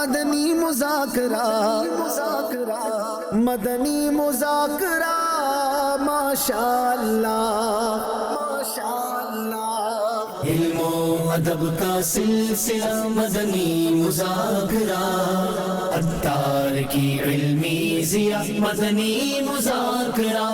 مدنی مذاکرہ مدنی مذاکرہ ماشاء اللہ ماشاء اللہ. علم و ادب کا سلسلہ مدنی مذاکرہ، عطار کی علمی ضیاء مدنی مذاکرہ.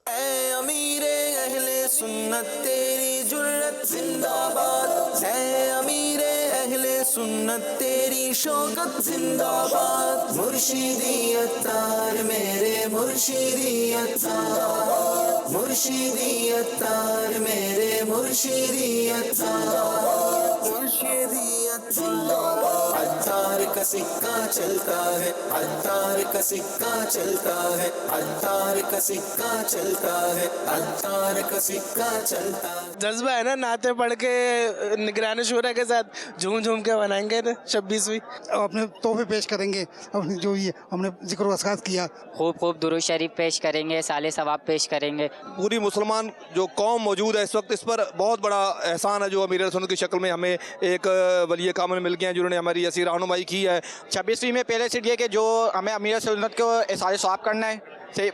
اے امیر اہل سنت تیری جرت زندہ باد، اے امیر اہل سنت تیری شوکت زندہ باد. مرشدی عطار میرے مرشدی عطار، مرشدی عطار میرے مرشدی عطار، مرشدی عطار. عطار کا سکہ چلتا ہے، عطار کا سکہ چلتا ہے، عطار کا سکہ چلتا ہے، عطار کا سکہ چلتا ہے. جذبہ ہے نا، نعتیں پڑھ کے نگران شورا کے ساتھ جھوم جھوم کے منائیں گے 26ویں. اپنے تحفے پیش کریں گے، اپنے جو یہ ہم نے ذکر و اذکار کیا، خوب خوب درود شریف پیش کریں گے، سال ثواب پیش کریں گے. پوری مسلمان جو قوم موجود ہے اس وقت، اس پر بہت بڑا احسان ہے جو امیر سنت کی شکل میں ہمیں ایک ولی کامل مل گئے ہیں جنہوں نے ہماری ایسی رہنمائی کی ہے. 26ویں میں پہلے سے یہ کہ جو ہمیں امیر سنت کو احساس ثواب کرنا ہے،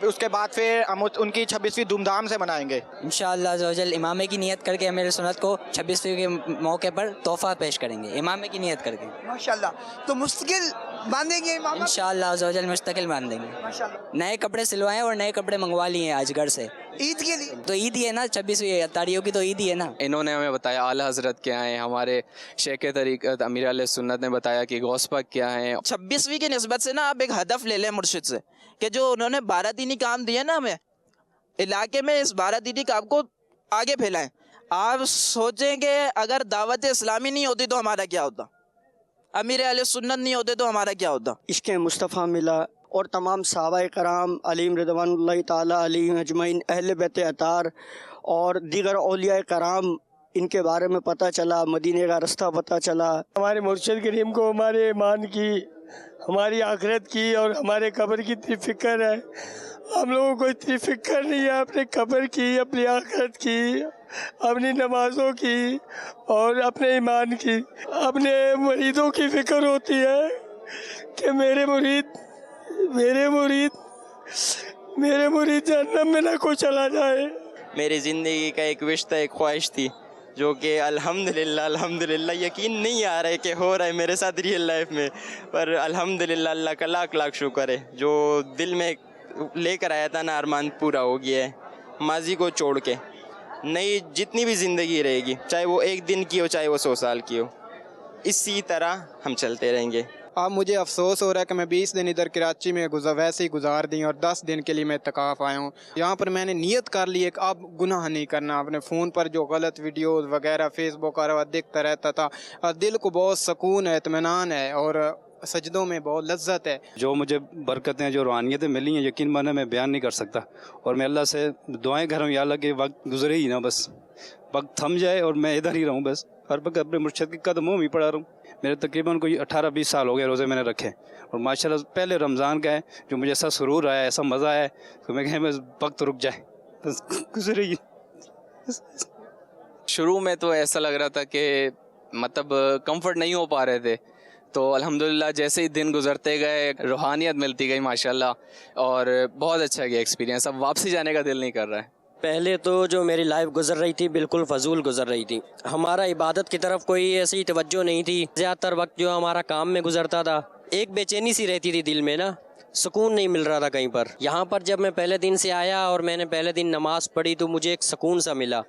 اس کے بعد پھر ہم ان کی 26ویں دھوم دھام سے منائیں گے انشاءاللہ عزوجل. امامے کی نیت کر کے امیر سنت کو 26ویں کے موقع پر تحفہ پیش کریں گے، امامے کی نیت کر کے. ماشاءاللہ. تو مستقل باندھیں گے امامہ انشاءاللہ عزوجل، مستقل باندھ دیں گے. ماشاءاللہ. نئے کپڑے سلوائے اور نئے کپڑے منگوا لیے ہیں آج گھر سے. عید کے لیے تو عید ہی ہے نا، 26ویں اتاریوں کی تو عید ہی ہے نا. انہوں نے ہمیں بتایا اعلیٰ حضرت کیا ہیں، ہمارے شیخ طریقت امیر علیہ سنت نے بتایا کہ غوث پاک کیا ہیں. 26ویں کی نسبت سے نا آپ ایک ہدف لے لیں مرشد سے کہ جو انہوں نے 12 دینی کام دیے نا ہمیں علاقے میں، اس 12 دینی کام کو آگے پھیلائیں. آپ سوچیں کہ اگر دعوت اسلامی نہیں ہوتی تو ہمارا کیا ہوتا، امیر علیہ سنت نہیں ہوتے تو ہمارا کیا ہوتا. عشق مصطفیٰ ملا اور تمام صحابہ کرام علیم رضوان اللہ تعالیٰ علیہم اجمعین، اہل بیت عطار اور دیگر اولیاء کرام، ان کے بارے میں پتہ چلا، مدینے کا رستہ پتہ چلا. ہمارے مرشد کریم کو ہمارے ایمان کی، ہماری آخرت کی اور ہمارے قبر کی اتنی فکر ہے. ہم لوگوں کو اتنی فکر نہیں ہے اپنے قبر کی، اپنی آخرت کی، اپنی نمازوں کی اور اپنے ایمان کی. اپنے مریدوں کی فکر ہوتی ہے کہ میرے مرید جہنم میں نہ کوئی چلا جائے. میری زندگی کا ایک وشتہ، ایک خواہش تھی جو کہ الحمدللہ یقین نہیں آ رہا ہے کہ ہو رہا ہے میرے ساتھ ریئل لائف میں، پر الحمدللہ اللہ کا لاکھ لاکھ شکر ہے. جو دل میں لے کر آیا تھا نا ارمان پورا ہو گیا ہے. ماضی کو چھوڑ کے نئی جتنی بھی زندگی رہے گی، چاہے وہ ایک دن کی ہو چاہے وہ 100 سال کی ہو، اسی طرح ہم چلتے رہیں گے. اب مجھے افسوس ہو رہا ہے کہ میں 20 دن ادھر کراچی میں ویسے ہی گزار دی اور 10 دن کے لیے میں اعتکاف آیا ہوں. یہاں پر میں نے نیت کر لی ہے کہ اب گناہ نہیں کرنا. اپنے فون پر جو غلط ویڈیوز وغیرہ فیس بک اور دیکھتا رہتا تھا، اور دل کو بہت سکون ہے، اطمینان ہے اور سجدوں میں بہت لذت ہے. جو مجھے برکتیں، جو روحانیتیں ملی ہیں، یقین مانا میں بیان نہیں کر سکتا. اور میں اللہ سے دعائیں کر رہا ہوں، یا اللہ کہ وقت گزرے ہی نا، بس وقت تھم جائے اور میں ادھر ہی رہوں، بس ہر وقت اپنے مرشد کے قدموں میں پڑا رہوں. میرے تقریباً کوئی 18-20 سال ہو گئے روزے میں نے رکھے، اور ماشاءاللہ پہلے رمضان کا ہے جو مجھے ایسا سرور آیا، ایسا مزہ آیا تو میں کہیں بس وقت رک جائے، بس گزرے ہی. شروع میں تو ایسا لگ رہا تھا کہ مطلب کمفرٹ نہیں ہو پا رہے تھے، تو الحمدللہ جیسے ہی دن گزرتے گئے روحانیت ملتی گئی ماشاءاللہ، اور بہت اچھا گیا ایکسپیرینس. اب واپسی جانے کا دل نہیں کر رہا ہے. پہلے تو جو میری لائف گزر رہی تھی بالکل فضول گزر رہی تھی. ہمارا عبادت کی طرف کوئی ایسی توجہ نہیں تھی. زیادہ تر وقت جو ہمارا کام میں گزرتا تھا، ایک بے چینی سی رہتی تھی دل میں نا، سکون نہیں مل رہا تھا کہیں پر. یہاں پر جب میں پہلے دن سے آیا اور میں نے پہلے دن نماز پڑھی تو مجھے ایک سکون سا ملا.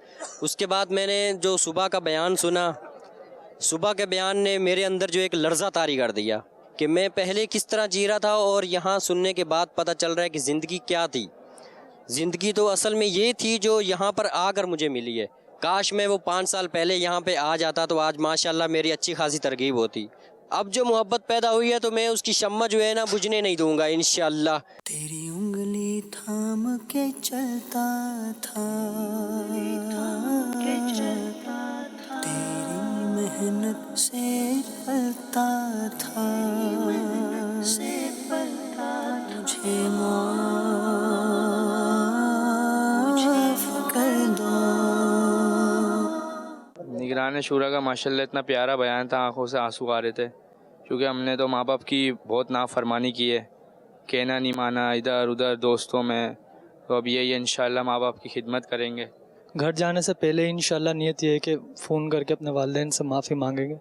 اس کے بعد میں نے جو صبح کا بیان سنا، صبح کے بیان نے میرے اندر جو ایک لرزہ طاری کر دیا کہ میں پہلے کس طرح جی رہا تھا، اور یہاں سننے کے بعد پتہ چل رہا ہے کہ زندگی کیا تھی. زندگی تو اصل میں یہ تھی جو یہاں پر آ کر مجھے ملی ہے. کاش میں وہ 5 سال پہلے یہاں پہ آ جاتا تو آج ماشاءاللہ میری اچھی خاصی ترغیب ہوتی. اب جو محبت پیدا ہوئی ہے تو میں اس کی شمع جو ہے نا بجھنے نہیں دوں گا انشاءاللہ. تیری انگلی تھام کے چلتا تھا، تیری محنت سے پلتا تھا، مجھے معاف کر دو. نگران شورا کا ماشاءاللہ اتنا پیارا بیان تھا، آنکھوں سے آنسو آ رہے تھے. کیونکہ ہم نے تو ماں باپ کی بہت نافرمانی کی ہے، کہنا نہیں مانا ادھر ادھر دوستوں میں، تو اب یہی انشاءاللہ ماں باپ کی خدمت کریں گے۔ گھر جانے سے پہلے انشاءاللہ نیت یہ ہے کہ فون کر کے اپنے والدین سے معافی مانگیں گے،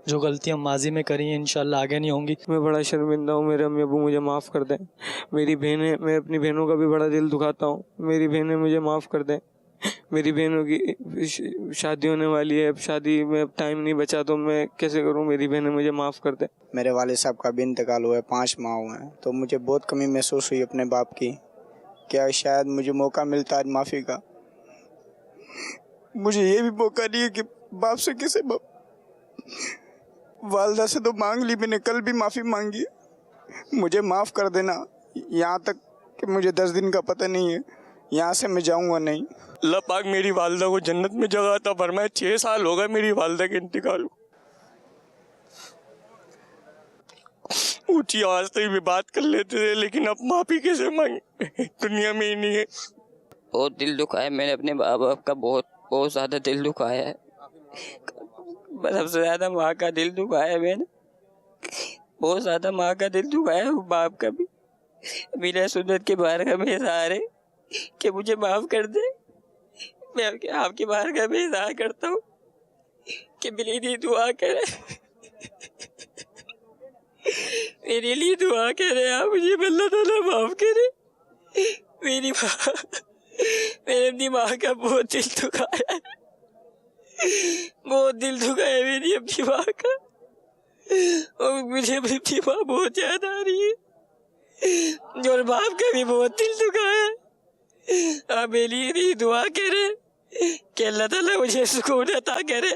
جو غلطیاں ماضی میں کری ہیں انشاءاللہ آگے نہیں ہوں گی۔ میں بڑا شرمندہ ہوں، میرے امی ابو مجھے معاف کر دیں۔ میری بہنیں، میں اپنی بہنوں کا بھی بڑا دل دکھاتا ہوں، میری بہنیں مجھے معاف کر دیں۔ میری بہنوں کی شادی ہونے والی ہے، اب شادی میں اب ٹائم نہیں بچا تو میں کیسے کروں، میری بہنیں مجھے معاف کر دیں۔ میرے والد صاحب کا بھی انتقال ہوا ہے، 5 ماہ ہوئے ہیں، تو مجھے بہت کمی محسوس ہوئی اپنے باپ کی، کیا شاید مجھے موقع ملتا ہے معافی کا۔ مجھے یہ بھی موقع نہیں ہے کہ باپ سے کسے والدہ سے تو مانگ لی میں نے، کل بھی معافی مانگی، مجھے معاف کر دینا۔ یہاں تک کہ مجھے 10 دن کا پتہ نہیں ہے یہاں سے میں جاؤں گا نہیں۔ اللہ پاک میری والدہ کو جنت میں جگہ عطا فرمائے۔ 6 سال ہو گئے میری والدہ کے انتقال کو۔ اونچی آواز سے بھی بات کر لیتے تھے، لیکن اب معافی کیسے مانگے، دنیا میں ہی نہیں ہے۔ بہت دل دکھایا میں نے اپنے ماں باپ کا، بہت زیادہ دل دکھایا ہے، سب سے زیادہ ماں کا دل دکھایا ہے میں نے، بہت زیادہ ماں کا دل دکھایا ہے، باپ کا بھی۔ میرا سنت کے بارگاہ میں اظہار ہے کہ مجھے معاف کر دے، میں آپ کے بارگاہ میں اظہار کرتا ہوں کہ میرے لیے دعا کرے، میرے لیے دعا کرے آپ، مجھے اللہ تعالیٰ معاف کرے۔ میری ماں، میں نے اپنی ماں کا بہت دل دکھایا ہے، بہت دل دکھایا میری اپنی ماں کا، اور مجھے اپنی ماں بہت یاد آ رہی ہے، اور باپ کا بھی بہت دل دکھایا ہے۔ آپ میرے لیے بھی دعا کریں کہ اللہ تعالیٰ مجھے سکون عطا کرے۔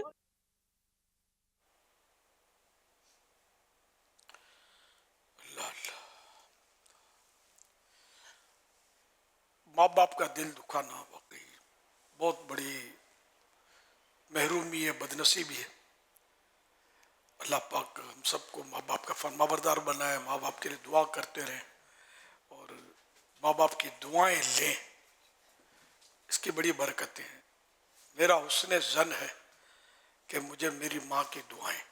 ماں باپ کا دل دکھانا واقعی بہت بڑی محرومی ہے، بدنصیبی ہے۔ اللہ پاک ہم سب کو ماں باپ کا فرمانبردار بنائے، ماں باپ کے لیے دعا کرتے رہیں اور ماں باپ کی دعائیں لیں، اس کی بڑی برکتیں ہیں۔ میرا حسن ظن ہے کہ مجھے میری ماں کی دعائیں،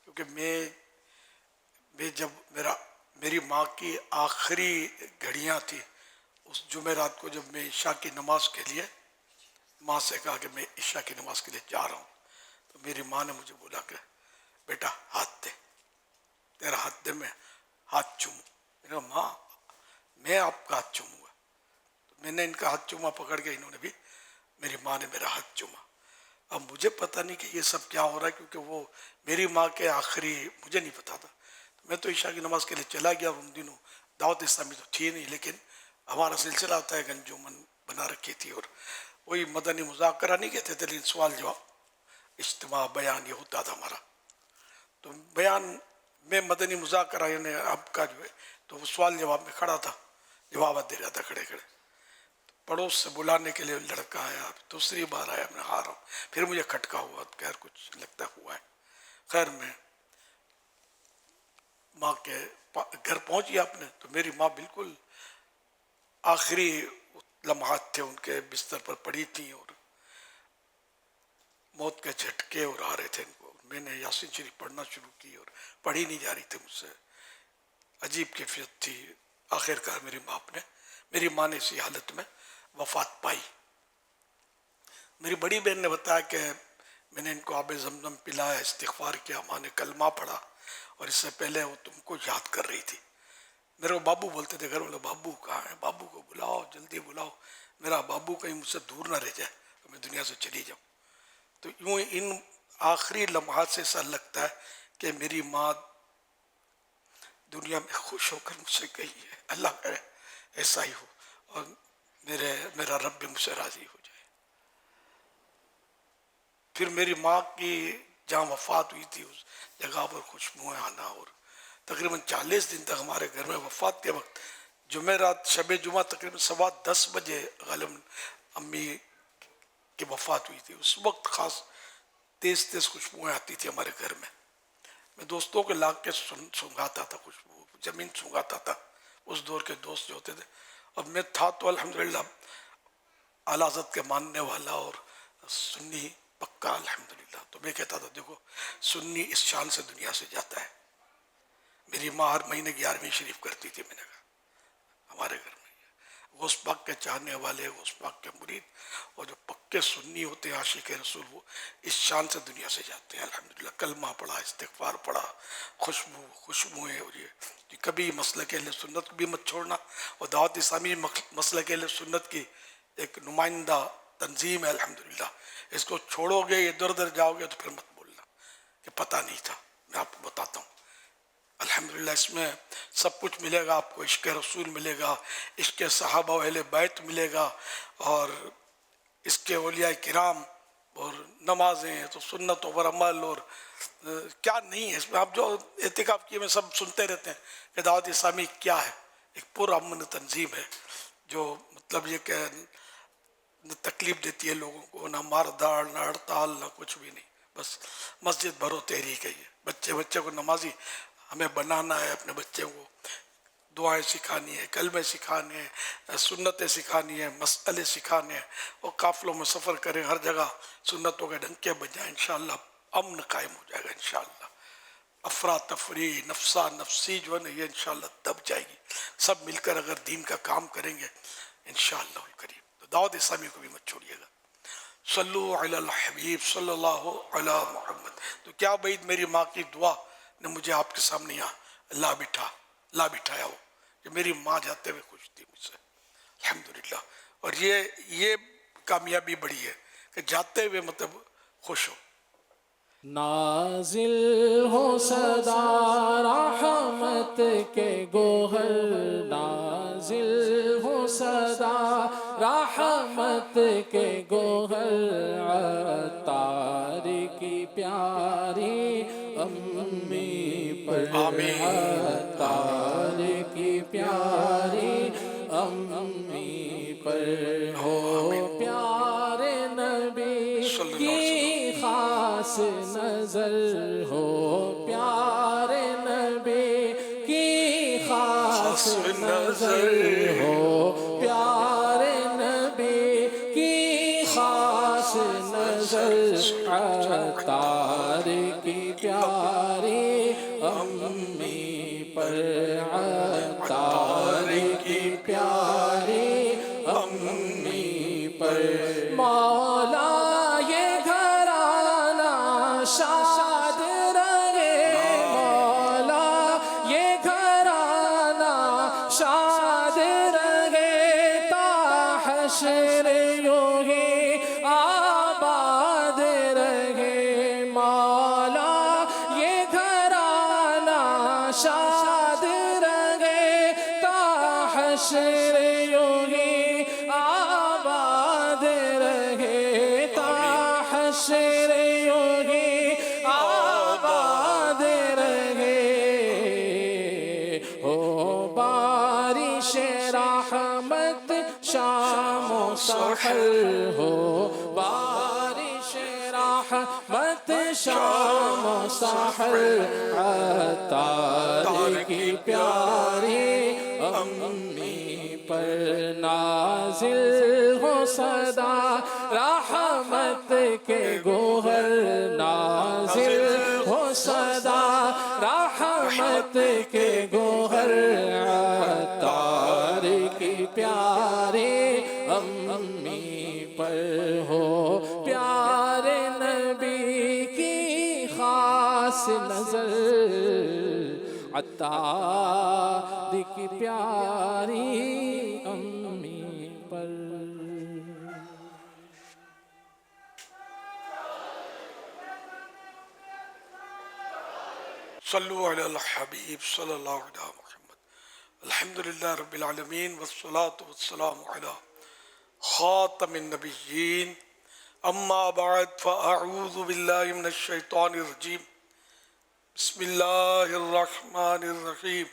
کیونکہ میں جب میری ماں کی آخری گھڑیاں تھی، اس جمعرات کو جب میں عشاء کی نماز کے لیے ماں سے کہا کہ میں عشاء کی نماز کے لیے جا رہا ہوں، تو میری ماں نے مجھے بولا کہ بیٹا ہاتھ دے، تیرا ہاتھ دے، میں ہاتھ چوموں۔ میں نے کہا ماں میں آپ کا ہاتھ چوموں گا، تو میں نے ان کا ہاتھ چوما پکڑ کے، انہوں نے بھی، میری ماں نے میرا ہاتھ چوما۔ اب مجھے پتہ نہیں کہ یہ سب کیا ہو رہا ہے، کیونکہ وہ میری ماں کے آخری مجھے نہیں پتا تھا، میں تو عشاء کی نماز کے لیے چلا گیا، اور ان دنوں دعوت اسلامی تو تھی نہیں، لیکن ہمارا سلسلہ ہوتا ہے، گنجومن بنا رکھی تھی، اور وہی مدنی مذاکرہ نہیں کہتے تھے، لیکن سوال جواب، اجتماع، بیان یہ ہوتا تھا ہمارا۔ تو بیان میں مدنی مذاکرہ یعنی اب کا جو ہے، تو وہ سوال جواب میں کھڑا تھا، جوابات دے رہا تھا کھڑے کھڑے۔ پڑوس سے بلانے کے لیے لڑکا آیا، دوسری بار آیا، میں ہار رہا ہوں، پھر مجھے کھٹکا ہوا، خیر کچھ لگتا ہوا ہے۔ خیر میں ماں کے گھر پہنچ گیا اپنے، تو میری ماں بالکل آخری لمحات تھے ان کے، بستر پر پڑی تھیں اور موت کے جھٹکے اور آ رہے تھے ان کو۔ میں نے یاسین شریف پڑھنا شروع کی اور پڑھی نہیں جا رہی تھی مجھ سے، عجیب کیفیت تھی۔ آخر کار میری ماں نے اسی حالت میں وفات پائی۔ میری بڑی بہن نے بتایا کہ میں نے ان کو آب زمزم پلایا، استغفار کیا، ماں نے کلمہ پڑھا، اور اس سے پہلے وہ تم کو یاد کر رہی تھی۔ میرے کو بابو بولتے تھے گھر والے، بابو کہاں ہے، بابو کو بلاؤ، جلدی بلاؤ، میرا بابو کہیں مجھ سے دور نہ رہ جائے تو میں دنیا سے چلی جاؤں۔ تو یوں ان آخری لمحات سے ایسا لگتا ہے کہ میری ماں دنیا میں خوش ہو کر مجھ سے گئی ہے، اللہ کرے ایسا ہی ہو، اور میرا رب بھی مجھ سے راضی ہو جائے۔ پھر میری ماں کی جہاں وفات ہوئی تھی اس جگہ پر خوشبوئیں آنا، اور تقریباً 40 دن تک ہمارے گھر میں وفات کے وقت جمعرات شب جمعہ تقریباً 10:15 بجے غالباً امی کی وفات ہوئی تھی، اس وقت خاص تیز خوشبوئیں آتی تھی ہمارے گھر میں۔ میں دوستوں کے لا کے سونگاتا تھا، خوشبو زمین سونگاتا تھا، اس دور کے دوست جو ہوتے تھے۔ اب میں تھا تو الحمدللہ اعلیٰ حضرت کے ماننے والا اور سنی پکا الحمدللہ، تو میں کہتا تھا دیکھو سنی اس شان سے دنیا سے جاتا ہے، میری ماں ہر مہینے 11ویں شریف کرتی تھی. میں نے کہا ہمارے گھر میں غوث پاک کے چاہنے والے، غوث پاک کے مرید اور جو پکے سنی ہوتے ہیں عاشق رسول، وہ اس شان سے دنیا سے جاتے ہیں. الحمدللہ کلمہ پڑھا، استغفار پڑھا، خوشبوئیں ہو رہی ہے. کبھی مسلک اہل سنت کو بھی مت چھوڑنا. اور دعوت اسلامی مسلک اہل سنت کی ایک نمائندہ تنظیم ہے الحمدللہ. اس کو چھوڑو گے، ادھر ادھر جاؤ گے تو پھر مت بولنا کہ پتہ نہیں تھا. میں آپ کو بتاتا ہوں الحمدللہ اس میں سب کچھ ملے گا آپ کو. عشق رسول ملے گا، عشق صحابہ و اہل بیت ملے گا، اور اس کے اولیاء کرام، اور نمازیں تو سنتوں پر عمل، اور کیا نہیں ہے اس میں. آپ جو اعتکاف کیے میں سب سنتے رہتے ہیں کہ دعوت اسلامی کیا ہے. ایک پرامن تنظیم ہے جو مطلب یہ کہ نہ تکلیف دیتی ہے لوگوں کو، نہ مار داڑ، نہ ہڑتال، نہ کچھ بھی نہیں. بس مسجد بھرو تحریک ہے. یہ بچے کو نمازی ہمیں بنانا ہے. اپنے بچے کو دعائیں سکھانی ہے، کلمے سکھانے ہیں، سنتیں سکھانی ہیں، مسئلے سکھانے ہیں، اور قافلوں میں سفر کریں، ہر جگہ سنتوں کے ڈنکے بجائیں. انشاءاللہ امن قائم ہو جائے گا. انشاءاللہ افراتفری، نفسا نفسی جو ہے نا، یہ انشاءاللہ دب جائے گی. سب مل کر اگر دین کا کام کریں گے انشاءاللہ الکریم. تو دعوت اسلامی کو بھی مت چھوڑیے گا. صلو علی الحبیب صلی اللہ علی محمد. تو کیا بعید میری ماں کی دعا نے مجھے آپ کے سامنے یہاں لا بٹھایا ہو کہ میری ماں جاتے ہوئے خوش تھی مجھ سے الحمدللہ. اور یہ کامیابی بڑی ہے کہ جاتے ہوئے مطلب خوش ہو. نازل ہو صدا رحمت کے گوہر، نازل ہو صدا رحمت کے گوہر، عطار کی پیاری امی پر، عطار کی پیاری امی پر، ہو پیارے نبی کی خاص نظر، ہو پیارے نبی کی خاص نظر، ہو پیارے نبی کی خاص نظر، عطار کی پیاری امی پر، عطار کی پیاری امی پر. مولا یہ گھرانہ شاد رہے، مولا یہ گھرانہ شاد رہے، تا حشر یوں ہی آباد رہے. مولا یہ گھرانہ شاد رہے، تا حشر یوں ہی آباد رہے، تا حشر یوں ہی آباد رہے. ہو بارش رحمت شام و سحر، ہو بارش رحمت شام و سحر، عطار کی پیاری امی پر، نازل ہو صدا رحمت کے گوہر، نازل ہو صدا رحمت کے گوہر، عطار کی پیاری امی پر، ہو پیارے نبی کی خاص نظر، عطار کی پیاری امی پر. صلو علی الحبیب صلی اللہ علیہ محمد. الحمدللہ رب العالمین والصلاة والسلام علی خاتم النبیین. اما بعد فاعوذ باللہ من الشیطان الرجیم. بسم اللہ الرحمن الرحیم.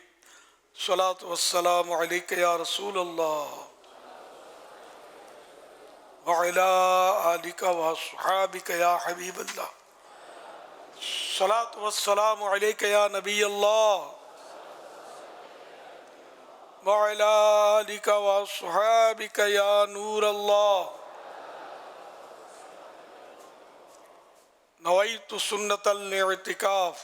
الصلاة والسلام علیک یا رسول اللہ وعلی آلک واصحابک یا حبیب اللہ. الصلاة والسلام علیک یا نبی اللہ وعلی آلک واصحابک یا نور اللہ. نویت سنت الاعتکاف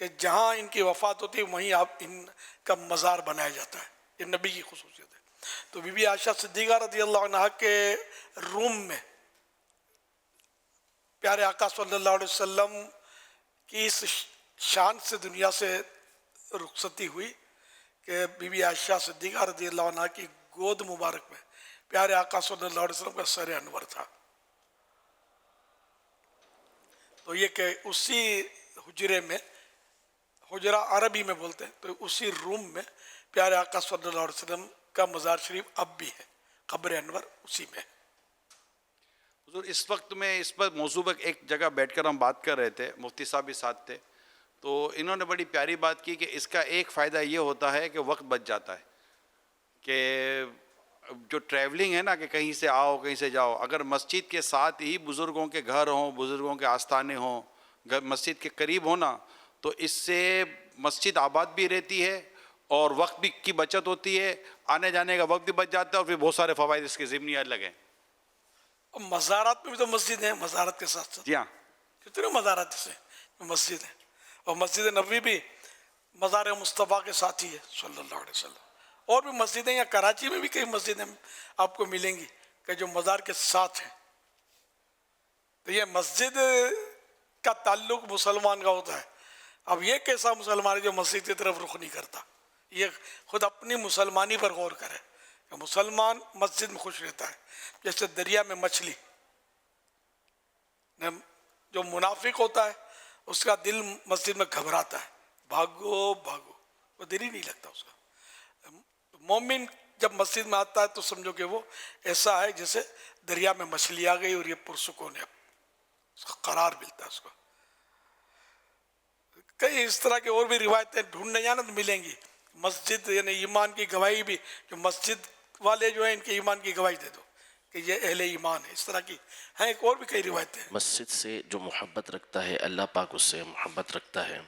کہ جہاں ان کی وفات ہوتی ہے وہیں آپ ان کا مزار بنایا جاتا ہے. یہ نبی کی خصوصیت ہے. تو بی بی عائشہ صدیقہ رضی اللہ عنہ کے روم میں پیارے آقا صلی اللہ علیہ وسلم کی اس شان سے دنیا سے رخصتی ہوئی کہ بی بی عائشہ صدیقہ رضی اللہ عنہ کی گود مبارک میں پیارے آقا صلی اللہ علیہ وسلم کا سر انور تھا. تو یہ کہ اسی حجرے میں، حجرہ عربی میں بولتے ہیں، تو اسی روم میں پیارے آقا صلی اللہ علیہ وسلم کا مزار شریف اب بھی ہے، قبر انور اسی میں ہے. حضور اس وقت میں اس پر موضوع پر ایک جگہ بیٹھ کر ہم بات کر رہے تھے، مفتی صاحب بھی ساتھ تھے، تو انہوں نے بڑی پیاری بات کی کہ اس کا ایک فائدہ یہ ہوتا ہے کہ وقت بچ جاتا ہے. کہ جو ٹریولنگ ہے نا، کہ کہیں سے آؤ کہیں سے جاؤ، اگر مسجد کے ساتھ ہی بزرگوں کے گھر ہوں، بزرگوں کے آستانے ہوں، مسجد کے قریب ہونا، تو اس سے مسجد آباد بھی رہتی ہے اور وقت بھی کی بچت ہوتی ہے، آنے جانے کا وقت بھی بچ جاتا ہے، اور پھر بہت سارے فوائد اس کے ضمنی الگ ہیں. مزارات میں بھی تو مسجد ہیں، مزارات کے ساتھ ساتھ جی ہاں کتنے مزارات سے مسجد ہیں. اور مسجد نبوی بھی مزار مصطفیٰ کے ساتھ ہی ہے صلی اللہ علیہ وسلم. اور بھی مسجدیں، یا کراچی میں بھی کئی مسجدیں آپ کو ملیں گی کہ جو مزار کے ساتھ ہیں. تو یہ مسجد کا تعلق مسلمان کا ہوتا ہے. اب یہ کیسا مسلمان ہے جو مسجد کی طرف رخ نہیں کرتا؟ یہ خود اپنی مسلمانی پر غور کرے کہ مسلمان مسجد میں خوش رہتا ہے. جیسے دریا میں مچھلی، جو منافق ہوتا ہے اس کا دل مسجد میں گھبراتا ہے، بھاگو بھاگو، وہ دل ہی نہیں لگتا اس کا. مومن جب مسجد میں آتا ہے تو سمجھو کہ وہ ایسا ہے جیسے دریا میں مچھلی آ گئی اور یہ پرسکون ہے، اس کا قرار ملتا ہے اس کو. کئی اس طرح کی اور بھی روایتیں ڈھونڈنے جانا تو ملیں گی. مسجد یعنی ایمان کی گواہی بھی، جو مسجد والے جو ہیں ان کے ایمان کی گواہی دے دو کہ یہ اہل ایمان ہے. اس طرح کی ہیں ایک اور بھی کئی روایتیں. مسجد سے جو محبت رکھتا ہے اللہ پاک اس سے محبت رکھتا ہے.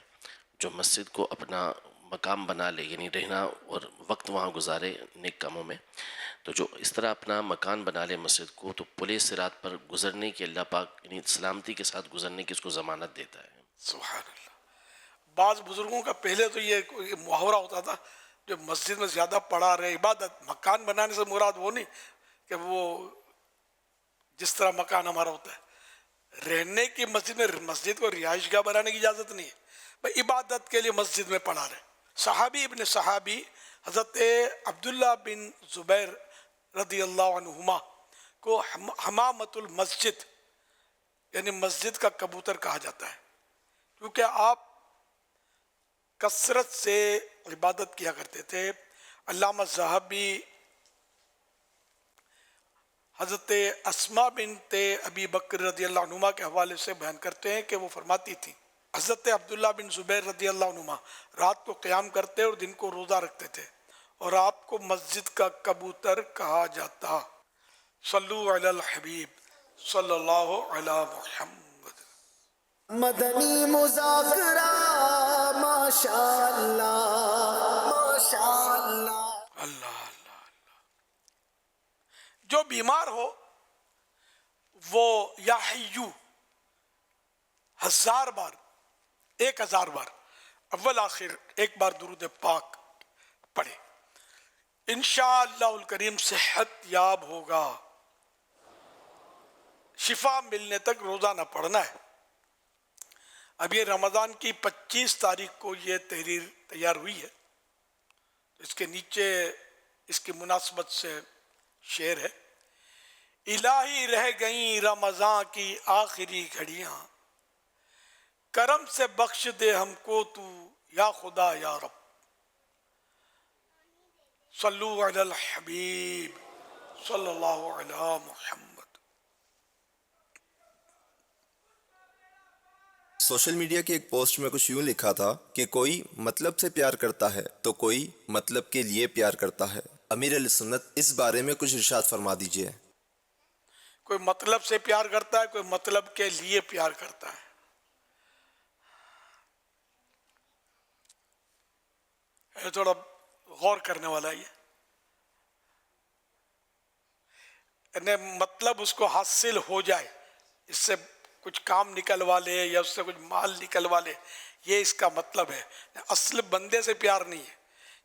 جو مسجد کو اپنا مقام بنا لے، یعنی رہنا اور وقت وہاں گزارے نیک کاموں میں، تو جو اس طرح اپنا مکان بنا لے مسجد کو، تو پلے صراط پر گزرنے کی اللہ پاک یعنی سلامتی کے ساتھ گزرنے کی اس کو ضمانت دیتا ہے. سبحان اللہ. بعض بزرگوں کا پہلے تو یہ محاورہ ہوتا تھا، جو مسجد میں زیادہ پڑھا رہے، عبادت، مکان بنانے سے مراد وہ نہیں کہ وہ جس طرح مکان ہمارا ہوتا ہے رہنے کی مسجد میں، مسجد کو رہائش گاہ بنانے کی اجازت نہیں ہے بھائی، عبادت کے لیے مسجد میں پڑھا رہے. صحابی ابن صحابی حضرت عبداللہ بن زبیر رضی اللہ عنہما کو حمامت المسجد یعنی مسجد کا کبوتر کہا جاتا ہے، کیونکہ آپ کثرت سے عبادت کیا کرتے تھے. علامہ ذہبی حضرت اسماء بنت ابی بکر رضی اللہ عنہما کے حوالے سے بیان کرتے ہیں کہ وہ فرماتی تھیں حضرت عبداللہ بن زبیر رضی اللہ عنہما رات کو قیام کرتے اور دن کو روزہ رکھتے تھے، اور آپ کو مسجد کا کبوتر کہا جاتا. صلو علی الحبیب صلی اللہ علی محمد. مدنی مذاکرہ ماشاءاللہ ماشاءاللہ. اللہ اللہ اللہ. جو بیمار ہو وہ یا حیو 1000 بار، 1000 بار اول آخر ایک بار درود پاک پڑھے، انشاءاللہ الکریم صحت یاب ہوگا. شفا ملنے تک روزہ نہ پڑھنا ہے. اب یہ رمضان کی 25 تاریخ کو یہ تحریر تیار ہوئی ہے. اس کے نیچے اس کی مناسبت سے شعر ہے: الہی رہ گئیں رمضان کی آخری گھڑیاں، کرم سے بخش دے ہم کو تو یا خدا یا رب. صلو علی الحبیب صلی اللہ علی محمد. سوشل میڈیا کی ایک پوسٹ میں کچھ یوں لکھا تھا کہ کوئی مطلب سے پیار کرتا ہے تو کوئی مطلب کے لیے پیار کرتا ہے. امیر اہل سنت اس بارے میں کچھ ارشاد فرما دیجئے. کوئی مطلب سے پیار کرتا ہے، کوئی مطلب کے لیے پیار کرتا ہے. یہ تھوڑا غور کرنے والا یہ مطلب اس کو حاصل ہو جائے، اس سے کچھ کام نکلوا لے یا اس سے کچھ مال نکلوا لے، یہ اس کا مطلب ہے. اصل بندے سے پیار نہیں ہے.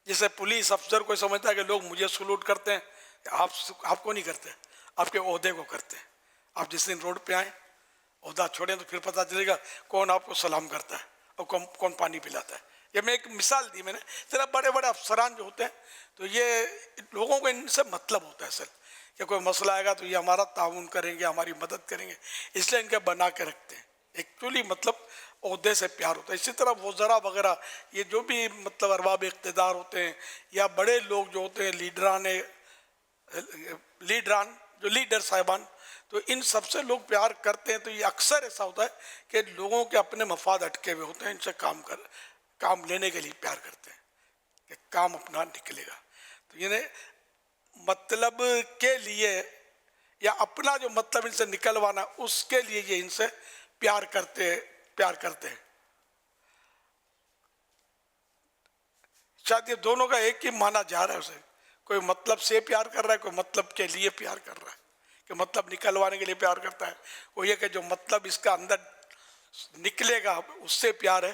جیسے پولیس افسر کو سمجھتا ہے کہ لوگ مجھے سلوٹ کرتے ہیں، آپ کو نہیں کرتے، آپ کے عہدے کو کرتے ہیں. آپ جس دن روڈ پہ آئیں عہدہ چھوڑیں تو پھر پتہ چلے گا کون آپ کو سلام کرتا ہے اور کون پانی پلاتا ہے. یہ میں ایک مثال دی میں نے. ذرا بڑے بڑے افسران جو ہوتے ہیں تو یہ لوگوں کو ان سے مطلب ہوتا ہے اصل کہ کوئی مسئلہ آئے گا تو یہ ہمارا تعاون کریں گے، ہماری مدد کریں گے، اس لیے ان کے بنا کے رکھتے ہیں. ایکچولی مطلب عہدے سے پیار ہوتا ہے. اسی طرح وزراء وغیرہ یہ جو بھی مطلب ارباب اقتدار ہوتے ہیں یا بڑے لوگ جو ہوتے ہیں لیڈران جو لیڈر صاحبان، تو ان سب سے لوگ پیار کرتے ہیں. تو یہ اکثر ایسا ہوتا ہے کہ لوگوں کے اپنے مفاد اٹکے ہوئے ہوتے ہیں، ان سے کام لینے کے لیے پیار کرتے ہیں کہ کام اپنا نکلے گا. تو یعنی مطلب کے لیے یا اپنا جو مطلب ان سے نکلوانا اس کے لیے یہ ان سے پیار کرتے ہیں. شاید یہ دونوں کا ایک ہی مانا جا رہا ہے. اسے کوئی مطلب سے پیار کر رہا ہے، کوئی مطلب کے لیے پیار کر رہا ہے کہ مطلب نکلوانے کے لیے پیار کرتا ہے. وہ یہ کہ جو مطلب اس کا اندر نکلے گا اس سے پیار ہے،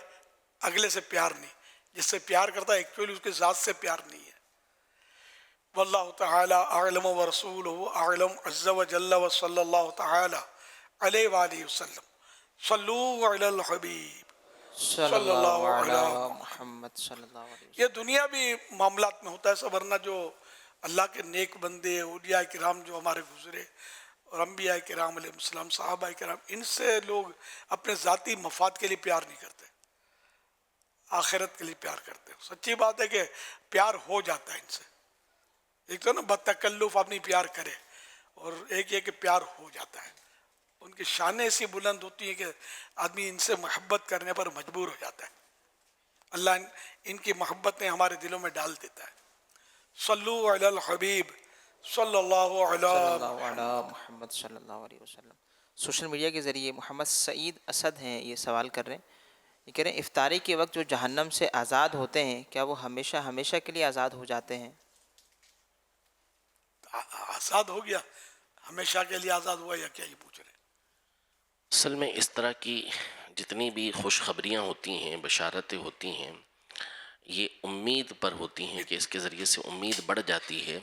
اگلے سے پیار نہیں. جس سے پیار کرتا ہے ایکچولی اس کے ذات سے پیار نہیں ہے. واللہ تعالی اعلم ورسولہ اعلم عز وجل وصلی اللہ تعالی علیہ وآلہ وسلم. صلو علی الحبیب صلی اللہ علیہ محمد صلی اللہ علیہ وسلم. یہ دنیاوی معاملات میں ہوتا ہے سب، ورنہ جو اللہ کے نیک بندے اولیاء کرام جو ہمارے گزرے اور انبیاء کرام علیہ السلام، صحابہ کرام، ان سے لوگ اپنے ذاتی مفاد کے لیے پیار نہیں کرتے، آخرت کے لیے پیار کرتے. سچی بات ہے کہ پیار ہو جاتا ہے ان سے. ایک تو نا بتکلف آدمی پیار کرے، اور ایک یہ کہ پیار ہو جاتا ہے. ان کی شانیں ایسی بلند ہوتی ہیں کہ آدمی ان سے محبت کرنے پر مجبور ہو جاتا ہے. اللہ ان کی محبتیں ہمارے دلوں میں ڈال دیتا ہے. صلو علی الحبیب صلی اللہ علیہ محمد صلی اللہ علیہ وسلم. سوشل میڈیا کے ذریعے محمد سعید اسد ہیں، یہ سوال کر رہے ہیں. یہ کہہ رہے ہیں افطاری کے وقت جو جہنم سے آزاد ہوتے ہیں کیا وہ ہمیشہ ہمیشہ کے لیے آزاد ہو جاتے ہیں؟ آزاد ہو گیا، ہمیشہ کے لیے آزاد ہوا یا کیا، یہ پوچھ رہے ہیں. اصل میں اس طرح کی جتنی بھی خوشخبریاں ہوتی ہیں، بشارتیں ہوتی ہیں، یہ امید پر ہوتی ہیں کہ اس کے ذریعے سے امید بڑھ جاتی ہے.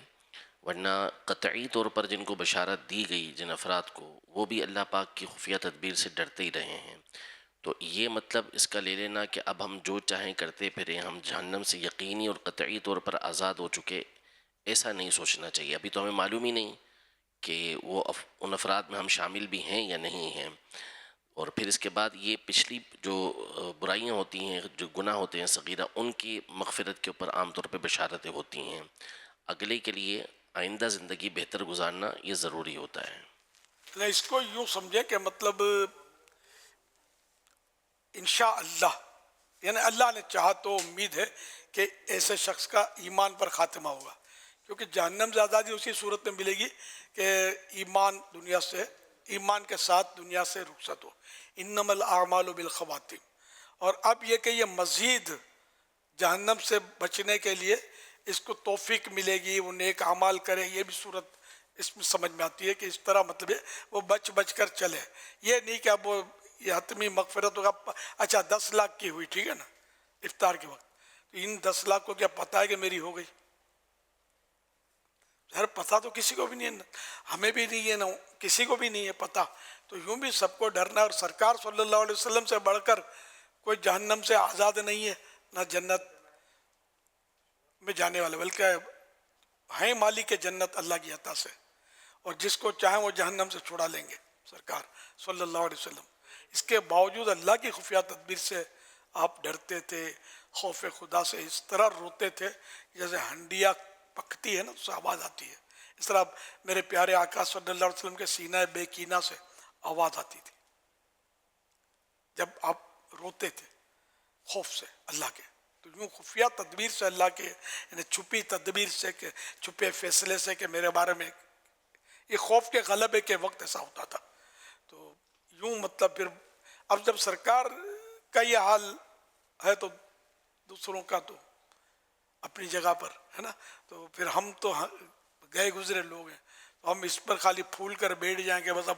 ورنہ قطعی طور پر جن کو بشارت دی گئی جن افراد کو، وہ بھی اللہ پاک کی خفیہ تدبیر سے ڈرتے ہی رہے ہیں. تو یہ مطلب اس کا لے لینا کہ اب ہم جو چاہیں کرتے پھریں، ہم جہنم سے یقینی اور قطعی طور پر آزاد ہو چکے، ایسا نہیں سوچنا چاہیے. ابھی تو ہمیں معلوم ہی نہیں کہ وہ ان افراد میں ہم شامل بھی ہیں یا نہیں ہیں. اور پھر اس کے بعد یہ پچھلی جو برائیاں ہوتی ہیں، جو گناہ ہوتے ہیں صغیرہ، ان کی مغفرت کے اوپر عام طور پہ بشارتیں ہوتی ہیں. اگلے کے لیے آئندہ زندگی بہتر گزارنا یہ ضروری ہوتا ہے. اس کو یوں سمجھے کہ مطلب انشاءاللہ، یعنی اللہ نے چاہا تو امید ہے کہ ایسے شخص کا ایمان پر خاتمہ ہوگا. کیونکہ جہنم سے آزادی اسی صورت میں ملے گی کہ ایمان کے ساتھ دنیا سے رخصت ہو. انما الاعمال بالخواتیم. اور اب یہ کہ یہ مزید جہنم سے بچنے کے لیے اس کو توفیق ملے گی، وہ نیک اعمال کرے، یہ بھی صورت اس میں سمجھ میں آتی ہے کہ اس طرح مطلب ہے وہ بچ کر چلے. یہ نہیں کہ اب وہ یہ حتمی مغفرت ہوگا. اچھا 10 لاکھ کی ہوئی، ٹھیک ہے نا، افطار کے وقت، تو ان 10 لاکھ کو کیا پتہ ہے کہ میری ہو گئی؟ ہر پتہ تو کسی کو بھی نہیں ہے، ہمیں بھی نہیں ہے، نا کسی کو بھی نہیں ہے پتہ. تو یوں بھی سب کو ڈرنا ہے. اور سرکار صلی اللہ علیہ وسلم سے بڑھ کر کوئی جہنم سے آزاد نہیں ہے، نہ جنت میں جانے والے، بلکہ ہیں مالک جنت اللہ کی عطا سے، اور جس کو چاہیں وہ جہنم سے چھڑا لیں گے سرکار صلی اللہ علیہ وسلم. اس کے باوجود اللہ کی خفیہ تدبیر سے آپ ڈرتے تھے، خوف خدا سے اس طرح روتے تھے جیسے ہنڈیا پکتی ہے نا، اس سے آواز آتی ہے. اس طرح میرے پیارے آقا صلی اللہ علیہ وسلم کے سینہ بے کینہ سے آواز آتی تھی جب آپ روتے تھے خوف سے اللہ کے. تو یوں خفیہ تدبیر سے اللہ کے، یعنی چھپی تدبیر سے، کہ چھپے فیصلے سے کہ میرے بارے میں، یہ خوف کے غلبے کے وقت ایسا ہوتا تھا. تو یوں مطلب پھر اب جب سرکار کا یہ حال ہے تو دوسروں کا تو اپنی جگہ پر ہے نا. تو پھر ہم تو گئے گزرے لوگ ہیں، تو ہم اس پر خالی پھول کر بیٹھ جائیں کہ بس اب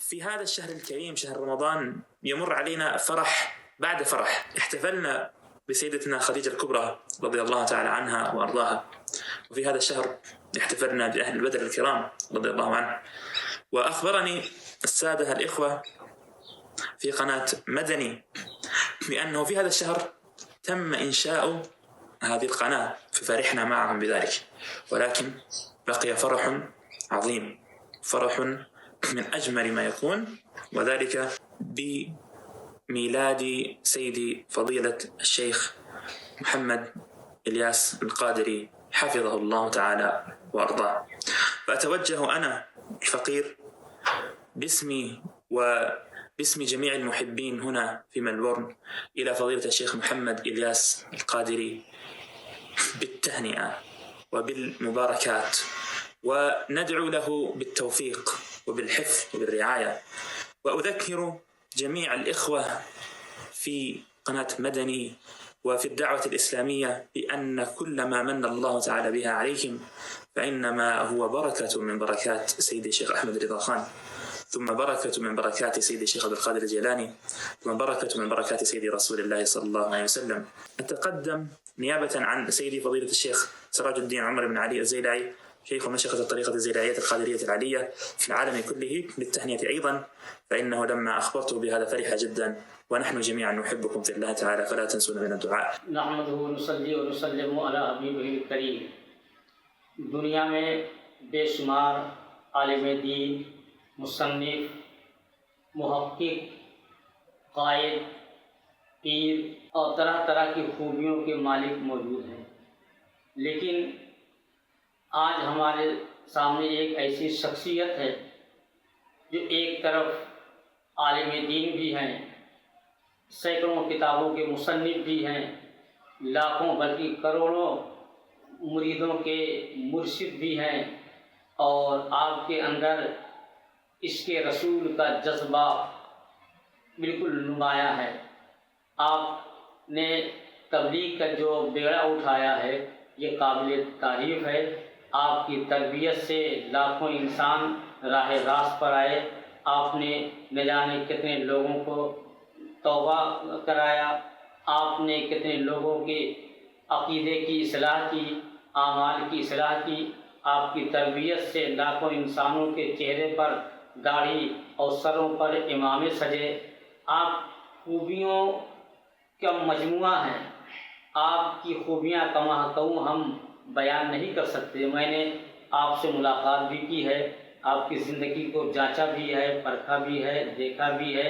في هذا الشهر الكريم شهر رمضان يمر علينا فرح بعد فرح. احتفلنا بسيدتنا خديجة الكبرى رضي الله تعالى عنها وأرضاها، وفي هذا الشهر احتفلنا بأهل البدر الكرام رضي الله عنه. وأخبرني السادة الإخوة في قناة مدني بأنه في هذا الشهر تم إنشاء هذه القناة، ففرحنا معهم بذلك، ولكن بقي فرح عظيم، فرح من أجمل ما يكون، وذلك بميلاد سيدي فضيلة الشيخ محمد إلياس القادري حفظه الله تعالى وأرضاه. فأتوجه أنا الفقير باسمي وباسم جميع المحبين هنا في ملبورن إلى فضيلة الشيخ محمد إلياس القادري بالتهنئة وبالمباركات، وندعو له بالتوفيق وبالحفظ وبالرعاية. وأذكر جميع الإخوة في قناة مدني وفي الدعوة الإسلامية بأن كل ما من الله تعالى بها عليهم فإنما هو بركة من بركات سيدي الشيخ أحمد رضا خان، ثم بركة من بركات سيدي الشيخ عبد القادر الجيلاني، ثم بركة من بركات سيدي رسول الله صلى الله عليه وسلم. أتقدم نيابة عن سيدي فضيلة الشيخ سراج الدين عمر بن علي الزيلعي شيخ ومشيخة الطريقة الزيلعية القادرية العلية في العالم كله بالتهنئة أيضا، فإنه لما أخبرته بهذا فرح جدا، ونحن جميعا نحبكم في الله تعالى فلا تنسونا من الدعاء. نحمده ونصلي ونسلم على حبیبه الکریم. دنیا میں بے شمار عالم دین، مصنف، محقق، قائد، پیر اور طرح طرح کی خوبیوں کے مالک موجود ہیں، لیکن آج ہمارے سامنے ایک ایسی شخصیت ہے جو ایک طرف عالم دین بھی ہیں، سینکڑوں کتابوں کے مصنف بھی ہیں، لاکھوں بلکہ کروڑوں مریدوں کے مرشد بھی ہیں، اور آپ کے اندر عشق رسول کا جذبہ بالکل نمایاں ہے۔ آپ نے تبلیغ کا جو بیڑا اٹھایا ہے یہ قابل تعریف ہے۔ آپ کی تربیت سے لاکھوں انسان راہ راست پر آئے، آپ نے نہ جانے کتنے لوگوں کو توبہ کرایا، آپ نے کتنے لوگوں کے عقیدے کی اصلاح کی، اعمال کی اصلاح کی۔ آپ کی تربیت سے لاکھوں انسانوں کے چہرے پر داڑھی اور سروں پر امامے سجے۔ آپ خوبیوں کا مجموعہ ہیں، آپ کی خوبیاں کما کہوں ہم بیان نہیں کر سکتے۔ میں نے آپ سے ملاقات بھی کی ہے، آپ کی زندگی کو جانچا بھی ہے، پرکھا بھی ہے، دیکھا بھی ہے۔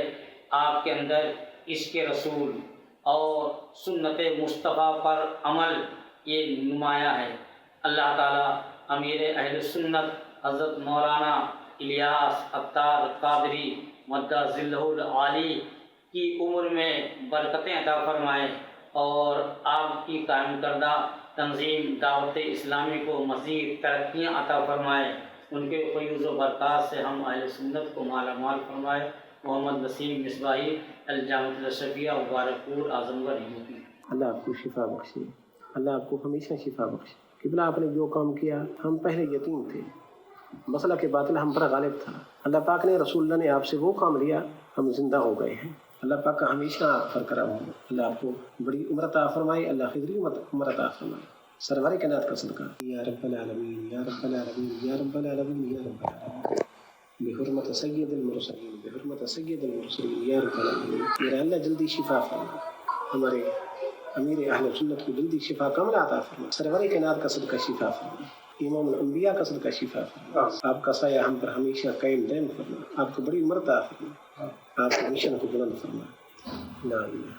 آپ کے اندر عشق رسول اور سنت مصطفیٰ پر عمل یہ نمایاں ہے۔ اللہ تعالیٰ امیر اہل سنت حضرت مولانا الیاس عطار قادری مدہ ظلہ العالی کی عمر میں برکتیں عطا فرمائے، اور آپ کی قائم کردہ تنظیم دعوت اسلامی کو مزید ترقیاں عطا فرمائے۔ ان کے فیوز و برکات سے ہم اہل سنت کو مالا مال فرمائے۔ محمد نسیم مصباحی، الجامعۃ الاشرفیہ، مبارک پور، اعظم گڑھ یوپی۔ اللہ آپ کو شفا بخشے، اللہ آپ کو ہمیشہ شفا بخشے۔ قبلہ آپ نے جو کام کیا، ہم پہلے یتیم تھے، مسئلہ کے باطل ہم پر غالب تھا، اللہ پاک نے، رسول اللہ نے آپ سے وہ کام لیا، ہم زندہ ہو گئے ہیں۔ اللہ پاک کا ہمیشہ برقرار ہو، اللہ آپ کو بڑی عمر عطا فرمائے، اللہ خضری عمر عطا فرمائے، سرور کائنات کا صدقہ۔ یا رب العالمین، یا رب العالمین، یا رب العالمین، یا رب العالمین۔ بحرمت سید المرسلین بحرمت سید المرسلین یا رب العالمین. میرا اللہ جلدی شفا فرما، ہمارے امیر اہل سنت کو جلدی شفا کاملہ عطا فرما، سرور کائنات کا صدقہ شفا فرما، امام الانبیاء کا صدقہ شفا فرما. آپ کا سایہ ہم پر ہمیشہ قائم دائم فرما، آپ کو بڑی عمر عطا فرما، آپ کے مشن کو بلند فرما. لا الہ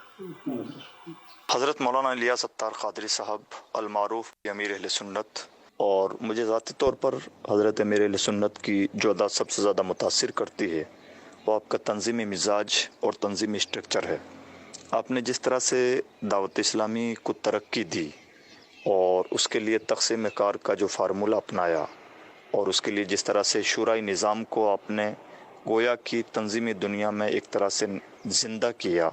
حضرت مولانا الیاس ستار قادری صاحب المعروف امیر اہل سنت، اور مجھے ذاتی طور پر حضرت امیر اہل سنت کی جو ادا سب سے زیادہ متاثر کرتی ہے وہ آپ کا تنظیمی مزاج اور تنظیمی اسٹرکچر ہے. آپ نے جس طرح سے دعوت اسلامی کو ترقی دی اور اس کے لیے تقسیم کار کا جو فارمولہ اپنایا، اور اس کے لیے جس طرح سے شورائی نظام کو آپ نے گویا کی تنظیمی دنیا میں ایک طرح سے زندہ کیا،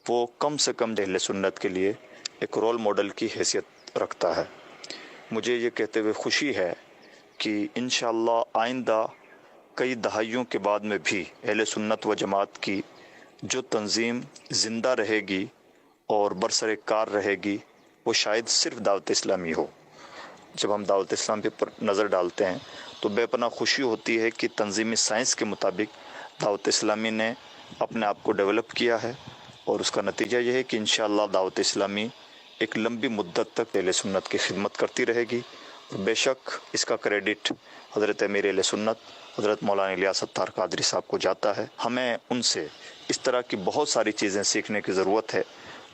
وہ کم سے کم اہل سنت کے لیے ایک رول ماڈل کی حیثیت رکھتا ہے. مجھے یہ کہتے ہوئے خوشی ہے کہ انشاءاللہ آئندہ کئی دہائیوں کے بعد میں بھی اہل سنت و جماعت کی جو تنظیم زندہ رہے گی اور برسر کار رہے گی وہ شاید صرف دعوت اسلامی ہو. جب ہم دعوت اسلام پر نظر ڈالتے ہیں تو بے پناہ خوشی ہوتی ہے کہ تنظیمی سائنس کے مطابق دعوت اسلامی نے اپنے آپ کو ڈیولپ کیا ہے، اور اس کا نتیجہ یہ ہے کہ انشاءاللہ دعوت اسلامی ایک لمبی مدت تک اہل سنت کی خدمت کرتی رہے گی. اور بے شک اس کا کریڈٹ حضرت امیر اہل سنت حضرت مولانا الیاس ستار قادری صاحب کو جاتا ہے. ہمیں ان سے اس طرح کی بہت ساری چیزیں سیکھنے کی ضرورت ہے.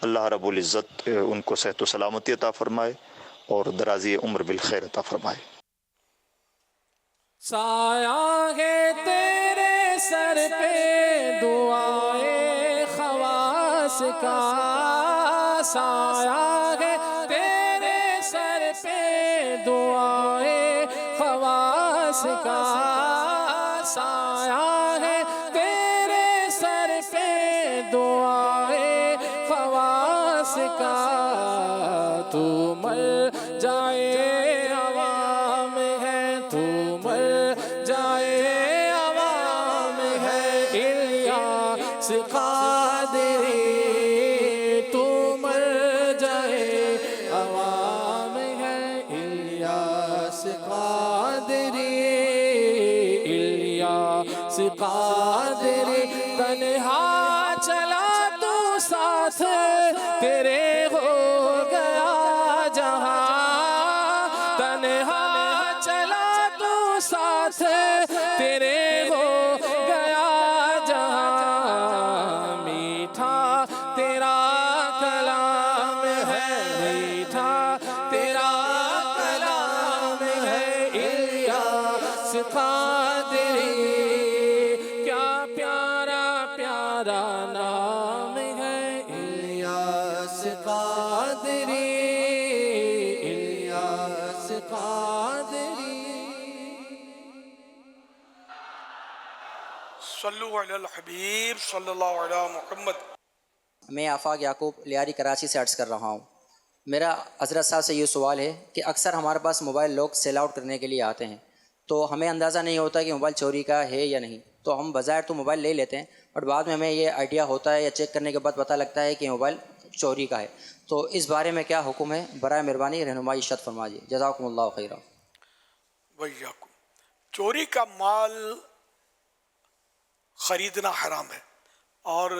اللہ رب العزت ان کو صحت و سلامتی عطا فرمائے اور درازی عمر بالخیر عطا فرمائے. سایہ ہے تیرے سر پہ دعائے خواص کا، سایہ ہے تیرے سر پہ دعائے خواص کا، سایہ ہے تیرے سر پہ دعائے خواص کا. تو مر جائے عوام ہے، تو مر جائے عوام ہے الیاس قادری، تو مر جائے عوام ہے الیاس قادری، الیاس قادری. تنہا چلا تو ساتھ تیرے ہو گیا جہاں، تنہا چلا تو ساتھ تیرے ہو گیا جہاں. میٹھا تیرا کلام ہے، میٹھا تیرا کلام ہے الیاس قادری. کیا پیارا پیارا نام ہے الیاس قادری، الیاس قادری. صلو علی الحبیب صلی اللہ علیہ محمد. میں آفاق یعقوب لیاری کراچی سے عرض کر رہا ہوں. میرا حضرت صاحب سے یہ سوال ہے کہ اکثر ہمارے پاس موبائل لوگ سیل آؤٹ کرنے کے لیے آتے ہیں، تو ہمیں اندازہ نہیں ہوتا کہ موبائل چوری کا ہے یا نہیں، تو ہم بظاہر تو موبائل لے لیتے ہیں، بٹ بعد میں ہمیں یہ آئیڈیا ہوتا ہے یا چیک کرنے کے بعد پتہ لگتا ہے کہ موبائل چوری کا ہے. تو اس بارے میں کیا حکم ہے؟ برائے مہربانی رہنمائی ارشاد فرمائیے. جزاکم اللہ خیرہ. ویاکم. چوری کا مال خریدنا حرام ہے، اور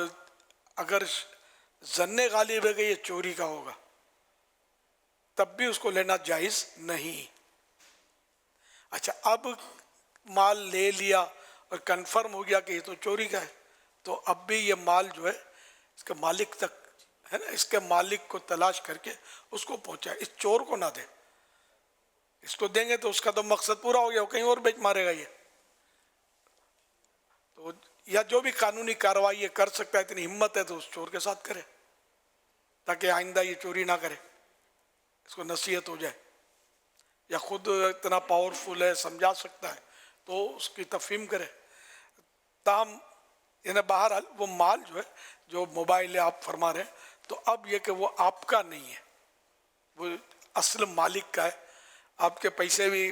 اگر ظن غالب ہے کہ یہ چوری کا ہوگا تب بھی اس کو لینا جائز نہیں. اچھا، اب مال لے لیا اور کنفرم ہو گیا کہ یہ تو چوری کا ہے، تو اب بھی یہ مال جو ہے اس کے مالک تک ہے نا، اس کے مالک کو تلاش کر کے اس کو پہنچائے، اس چور کو نہ دے. اس کو دیں گے تو اس کا تو مقصد پورا ہو گیا، وہ کہیں اور بیچ مارے گا. یہ تو یا جو بھی قانونی کارروائی یہ کر سکتا ہے، اتنی ہمت ہے تو اس چور کے ساتھ کرے تاکہ آئندہ یہ چوری نہ کرے، اس کو نصیحت ہو جائے. یا خود اتنا پاورفل ہے، سمجھا سکتا ہے تو اس کی تفہیم کرے. تاہم یعنی بہرحال وہ مال جو ہے، جو موبائل آپ فرما رہے ہیں، تو اب یہ کہ وہ آپ کا نہیں ہے، وہ اصل مالک کا ہے. آپ کے پیسے بھی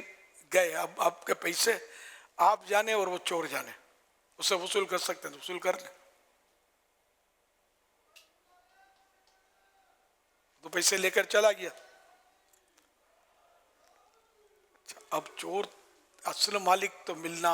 گئے، اب آپ کے پیسے آپ جانے اور وہ چور جانے. اسے وصول کر سکتے ہیں تو وصول کر لیں، تو پیسے لے کر چلا گیا. اب چور اصل مالک تو ملنا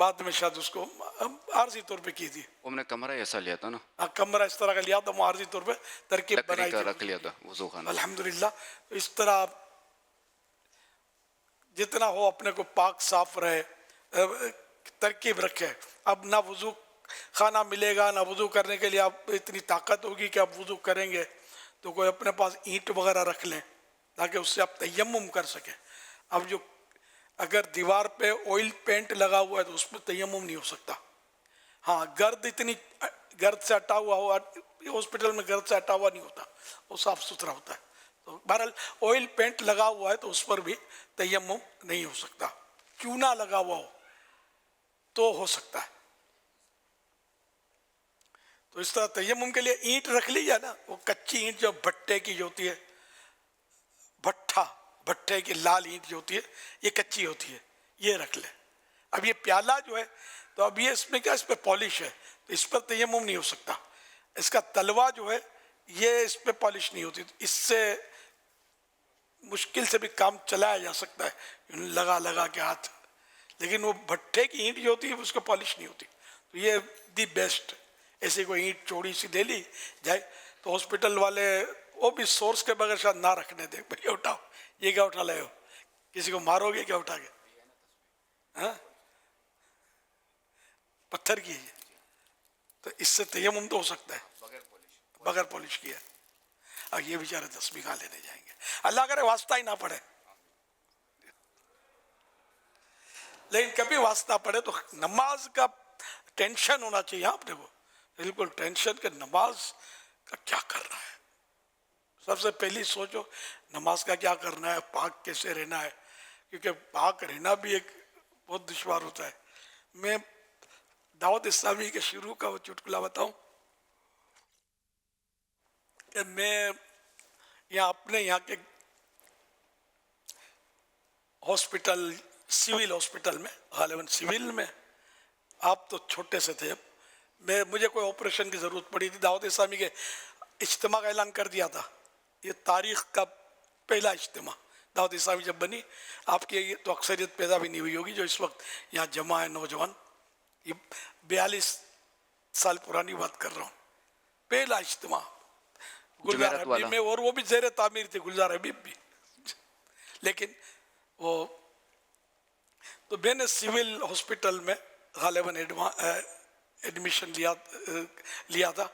بعد میں شاید اس کو عارضی طور پہ کی تھی. وہ میں نے کمرہ ایسا لیا تھا نا, کمرہ اس طرح کا لیا تھا, وہ عارضی طور پہ ترکیب لکڑی بنائی کا تھی رکھ لیا تھا وضو خانہ. الحمدللہ. اس طرح جتنا ہو اپنے کو پاک صاف رہے, ترکیب رکھے. اب نہ وضو خانہ ملے گا نہ وضو کرنے کے لیے آپ اتنی طاقت ہوگی کہ آپ وضو کریں گے, تو کوئی اپنے پاس اینٹ وغیرہ رکھ لیں تاکہ اس سے آپ تیمم کر سکیں. اب جو اگر دیوار پہ آئل پینٹ لگا ہوا ہے تو اس میں تیمم نہیں ہو سکتا. ہاں گرد اتنی گرد سے ہٹا ہوا ہوا, ہاسپٹل میں گرد سے ہٹا ہوا نہیں ہوتا, وہ صاف ستھرا ہوتا ہے. تو بہرحال آئل پینٹ لگا ہوا ہے تو اس پر بھی تیمم نہیں ہو سکتا. چونا لگا ہوا ہو تو ہو سکتا ہے. تو اس طرح تیمم کے لیے اینٹ رکھ لیجیے نا, وہ کچی اینٹ جو بھٹے کی جو ہوتی ہے, بھٹے کی لال اینٹ جو ہوتی ہے یہ کچی ہوتی ہے, یہ رکھ لیں. اب یہ پیالہ جو ہے تو اب یہ اس میں کیا, اس پہ پالش ہے تو اس پر تیمم نہیں ہو سکتا. اس کا تلوا جو ہے یہ اس پہ پالش نہیں ہوتی, اس سے مشکل سے بھی کام چلایا جا سکتا ہے لگا لگا کے ہاتھ. لیکن وہ بھٹے کی اینٹ جو ہوتی ہے اس کو پالش نہیں ہوتی. تو یہ دی بیسٹ. ایسی کوئی اینٹ چوڑی سی دے لی جائے تو ہاسپٹل والے وہ بھی سورس کے بغیر شاید نہ رکھنے دے. بھائی اٹھاؤ, یہ کیا اٹھا لے ہو, کسی کو مارو گے کیا اٹھا کے, پتھر کی ہے تو اس سے تیمم تو ہو سکتا ہے بغیر پالش کیا. اب یہ بیچارے تسبیح کہاں لینے جائیں گے, اللہ کرے واسطہ ہی نہ پڑے. لیکن کبھی واسطہ پڑے تو نماز کا ٹینشن ہونا چاہیے آپ نے, کو بالکل ٹینشن کہ نماز کا کیا کرنا ہے. سب سے پہلی سوچو نماز کا کیا کرنا ہے, پاک کیسے رہنا ہے, کیونکہ پاک رہنا بھی ایک بہت دشوار ہوتا ہے. میں دعوت اسلامی کے شروع کا وہ چٹکلا بتاؤں کہ میں یہاں اپنے یہاں کے ہاسپٹل, سول ہاسپٹل میں, غالباً سول میں, آپ تو چھوٹے سے تھے, مجھے کوئی آپریشن کی ضرورت پڑی تھی. دعوت اسلامی کے اجتماع کا اعلان کر دیا تھا. یہ تاریخ کا پہلا اجتماع دعوت اسلامی جب بنی, آپ کی تو اکثریت پیدا بھی نہیں ہوئی ہوگی جو اس وقت یہاں جمع ہے نوجوان. یہ 42 سال پرانی بات کر رہا ہوں. پہلا اجتماع گلزار حبیب میں, اور وہ بھی زیر تعمیر تھے گلزار حبیب بھی. لیکن وہ تو میں نے سول ہاسپٹل میں غالباً ایڈمیشن لیا تھا,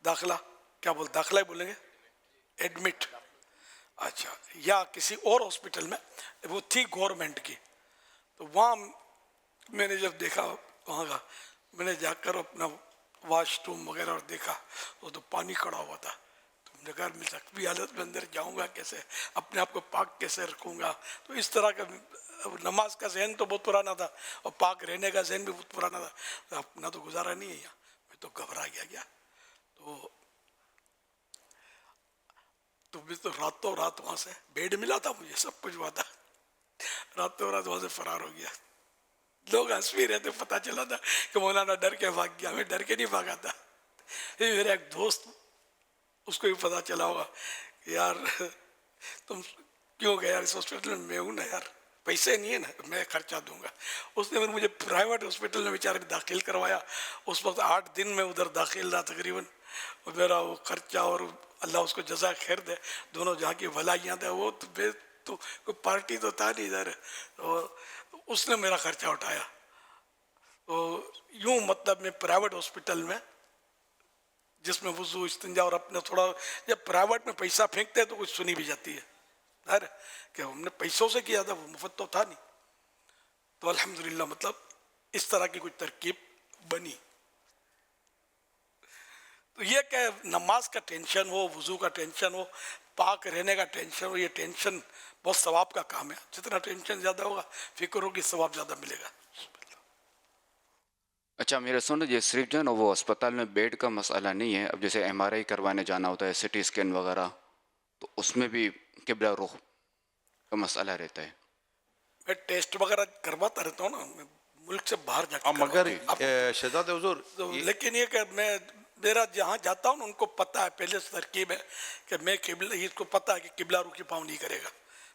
داخلہ کیا داخلہ ہی بولیں گے, ایڈمٹ. اچھا, یا کسی اور ہاسپٹل میں, وہ تھی گورنمنٹ کی. تو وہاں میں نے جب دیکھا وہاں کا, میں نے جا کر اپنا واش روم وغیرہ اور دیکھا وہ تو پانی کھڑا ہوا تھا. تو میں نے کہا میں زخمی حالت میں اندر جاؤں گا کیسے, اپنے آپ کو پاک کیسے رکھوں گا. تو اس طرح کا نماز کا ذہن تو بہت پرانا تھا اور پاک رہنے کا ذہن بھی بہت پرانا تھا. اپنا تو گزارا نہیں ہے یہاں, میں تو گھبرا گیا. تو میں تو راتوں رات وہاں سے بیڈ ملا تھا, مجھے سب کچھ ہوا تھا, راتوں رات وہاں سے فرار ہو گیا. لوگ ہنس بھی رہتے, پتہ چلا تھا کہ مولانا ڈر کے بھاگ گیا. میں ڈر کے نہیں بھاگا تھا. میرا ایک دوست, اس کو بھی پتہ چلا ہوگا کہ یار تم کیوں گئے یار اس ہاسپٹل میں ہوں نا یار, پیسے نہیں ہے نا, میں خرچہ دوں گا. اس نے مجھے پرائیویٹ ہاسپٹل میں بیچارے داخل کروایا. اس وقت 8 دن میں ادھر داخل رہا تقریباً. اور میرا وہ خرچہ, اور اللہ اس کو جزا خیر دے, دونوں جہاں کی بھلائیاں دے. وہ تو کوئی پارٹی تو تھا نہیں ادھر, اور اس نے میرا خرچہ اٹھایا. تو یوں مطلب میں پرائیویٹ ہاسپٹل میں جس میں وضو, استنجا اور اپنا تھوڑا, جب پرائیویٹ میں پیسہ پھینکتے ہیں تو کچھ سنی بھی جاتی ہے کہ ہم نے پیسوں سے کیا تھا, وہ مفت تو تھا نہیں. تو الحمدللہ مطلب اس طرح کی کچھ ترکیب بنی. تو یہ کہ نماز کا ٹینشن ہو, وضو کا ٹینشن ہو, پاک رہنے کا ٹینشن ہو, یہ ٹینشن بہت ثواب کا کام ہے. جتنا ٹینشن زیادہ ہوگا فکر ہوگی ثواب زیادہ ملے گا. اچھا میرے سن, یہ صرف جو ہے نا وہ اسپتال میں بیڈ کا مسئلہ نہیں ہے. اب جیسے MRI کروانے جانا ہوتا ہے, CT اسکین وغیرہ, تو اس میں بھی قبلہ رخ کا مسئلہ رہتا ہے. میں ٹیسٹ وغیرہ کرواتا رہتا ہوں نا, میں ملک سے باہر جا کے مگر شہزاد حضور, لیکن یہ کہ میں میرا جہاں جاتا ہوں ان کو پتہ ہے, پہلے سے ترکیب ہے کہ میں قبلہ, اس کو پتہ ہے کہ قبلہ رخی پاؤں نہیں کرے گا.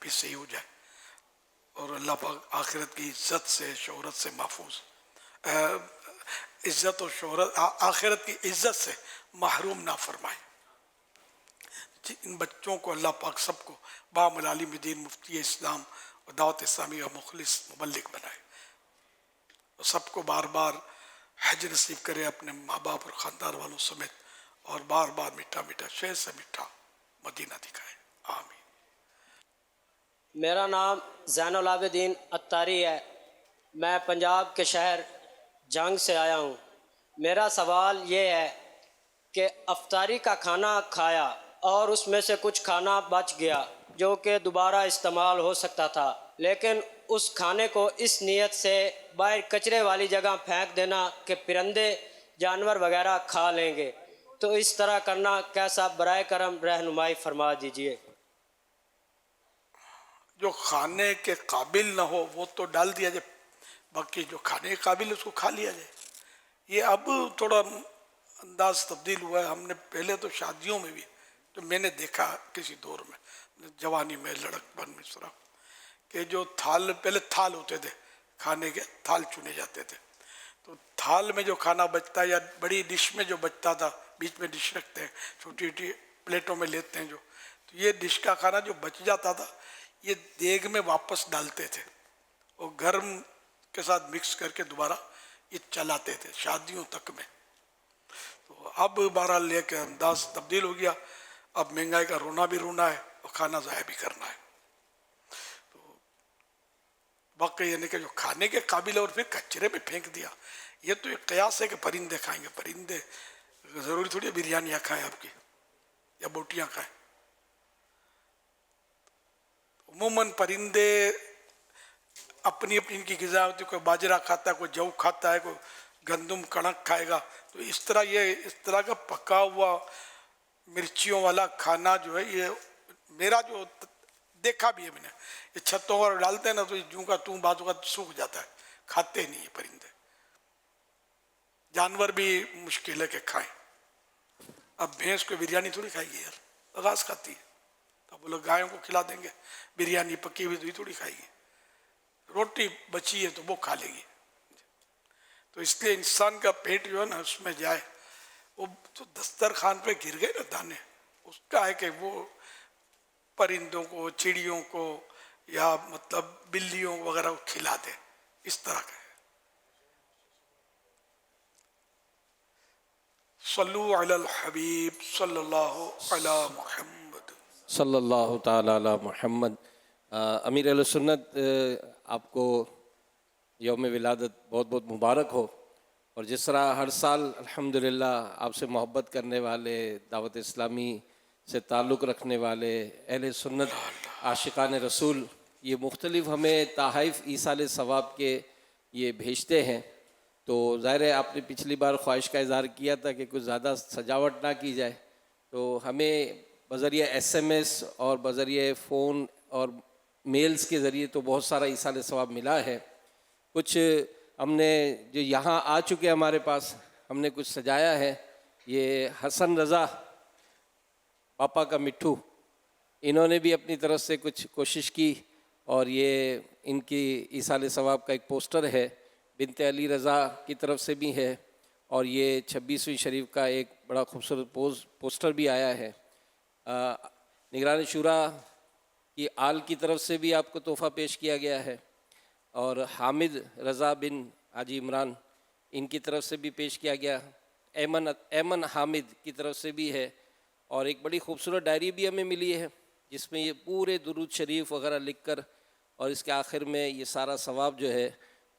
بھی صحیح ہو جائے اور اللہ پاک آخرت کی عزت سے شہرت سے محفوظ عزت اور شہرت آخرت کی عزت سے محروم نہ فرمائے. ان بچوں کو اللہ پاک سب کو بام العالم دین مفتی اسلام اور دعوت اسلامی کا مخلص مبلغ بنائے اور سب کو بار بار حج نصیب کرے اپنے ماں باپ اور خاندان والوں سمیت اور بار بار میٹھا میٹھا شہر سے میٹھا مدینہ دکھائے. آمین. میرا نام زین العابدین اتاری ہے. میں پنجاب کے شہر جنگ سے آیا ہوں. میرا سوال یہ ہے کہ افطاری کا کھانا کھایا اور اس میں سے کچھ کھانا بچ گیا جو کہ دوبارہ استعمال ہو سکتا تھا، لیکن اس کھانے کو اس نیت سے باہر کچرے والی جگہ پھینک دینا کہ پرندے جانور وغیرہ کھا لیں گے، تو اس طرح کرنا کیسا؟ برائے کرم رہنمائی فرما دیجیے. جو کھانے کے قابل نہ ہو وہ تو ڈال دیا جائے، باقی جو کھانے کے قابل ہے اس کو کھا لیا جائے. یہ اب تھوڑا انداز تبدیل ہوا ہے. ہم نے پہلے تو شادیوں میں بھی جو میں نے دیکھا کسی دور میں جوانی میں لڑک پن میں سرا کہ جو تھال پہلے تھال ہوتے تھے کھانے کے تھال چنے جاتے تھے، تو تھال میں جو کھانا بچتا ہے یا بڑی ڈش میں جو بچتا تھا، بیچ میں ڈش رکھتے ہیں چھوٹی چھوٹی پلیٹوں میں لیتے ہیں جو، تو یہ ڈش کا کھانا جو بچ جاتا تھا یہ دیگ میں واپس ڈالتے تھے اور گرم کے ساتھ مکس کر کے دوبارہ یہ چلاتے تھے شادیوں تک میں. تو اب بہرحال لے کے انداز تبدیل ہو گیا. اب مہنگائی کا رونا بھی رونا ہے اور کھانا ضائع بھی کرنا ہے. تو واقعی یعنی کہ جو کھانے کے قابل ہے اور پھر کچرے میں پھینک دیا، یہ تو ایک قیاس ہے کہ پرندے کھائیں گے. پرندے ضروری تھوڑی ہے بریانیاں کھائیں آپ کی یا بوٹیاں کھائیں. عموماً پرندے اپنی اپنی ان کی غذا ہوتی ہے، کوئی باجرہ کھاتا ہے، کوئی جو کھاتا ہے، کوئی گندم کنک کھائے گا. تو اس طرح کا پکا ہوا مرچیوں والا کھانا جو ہے یہ میرا جو دیکھا بھی ہے میں نے، یہ چھتوں پر ڈالتے ہیں نا تو جوں کا توں بازو کا سوکھ جاتا ہے، کھاتے نہیں یہ پرندے. جانور بھی مشکل ہے کہ کھائیں. اب بھینس کو بریانی تھوڑی کھائے گی یار، گھاس کھاتی ہے. تو وہ لوگ گایوں کو کھلا دیں گے بریانی پکی ہوئی تو یہ تھوڑی کھائے گی. روٹی بچی ہے تو وہ کھا لے گی. تو اس لیے انسان کا پیٹ جو ہے نا اس میں جائے، وہ جو دسترخوان پہ گر گئے نا دانے، اس کا ہے کہ وہ پرندوں کو چڑیوں کو یا مطلب بلیوں وغیرہ کو کھلا دے. اس طرح کا ہے. صلو علی الحبیب صلی اللہ علی محمد صلی اللہ تعالی علی محمد. امیر اہل سنت، آپ کو یوم ولادت بہت بہت مبارک ہو. اور جس طرح ہر سال الحمدللہ آپ سے محبت کرنے والے، دعوت اسلامی سے تعلق رکھنے والے اہل سنت عاشقان رسول یہ مختلف ہمیں تحائف ایصال ثواب کے یہ بھیجتے ہیں، تو ظاہر ہے آپ نے پچھلی بار خواہش کا اظہار کیا تھا کہ کچھ زیادہ سجاوٹ نہ کی جائے، تو ہمیں بذریعہ SMS اور بذریعہ فون اور میلز کے ذریعے تو بہت سارا ایصال ثواب ملا ہے. کچھ ہم نے جو یہاں آ چکے ہمارے پاس ہم نے کچھ سجایا ہے. یہ حسن رضا پاپا کا مٹھو، انہوں نے بھی اپنی طرف سے کچھ کوشش کی اور یہ ان کی ایصال ثواب کا ایک پوسٹر ہے. بنت علی رضا کی طرف سے بھی ہے اور یہ 26ویں شریف کا ایک بڑا خوبصورت پوسٹر بھی آیا ہے. نگران شورا کی آل کی طرف سے بھی آپ کو تحفہ پیش کیا گیا ہے اور حامد رضا بن حاجی عمران ان کی طرف سے بھی پیش کیا گیا. ایمن حامد کی طرف سے بھی ہے اور ایک بڑی خوبصورت ڈائری بھی ہمیں ملی ہے جس میں یہ پورے درود شریف وغیرہ لکھ کر اور اس کے آخر میں یہ سارا ثواب جو ہے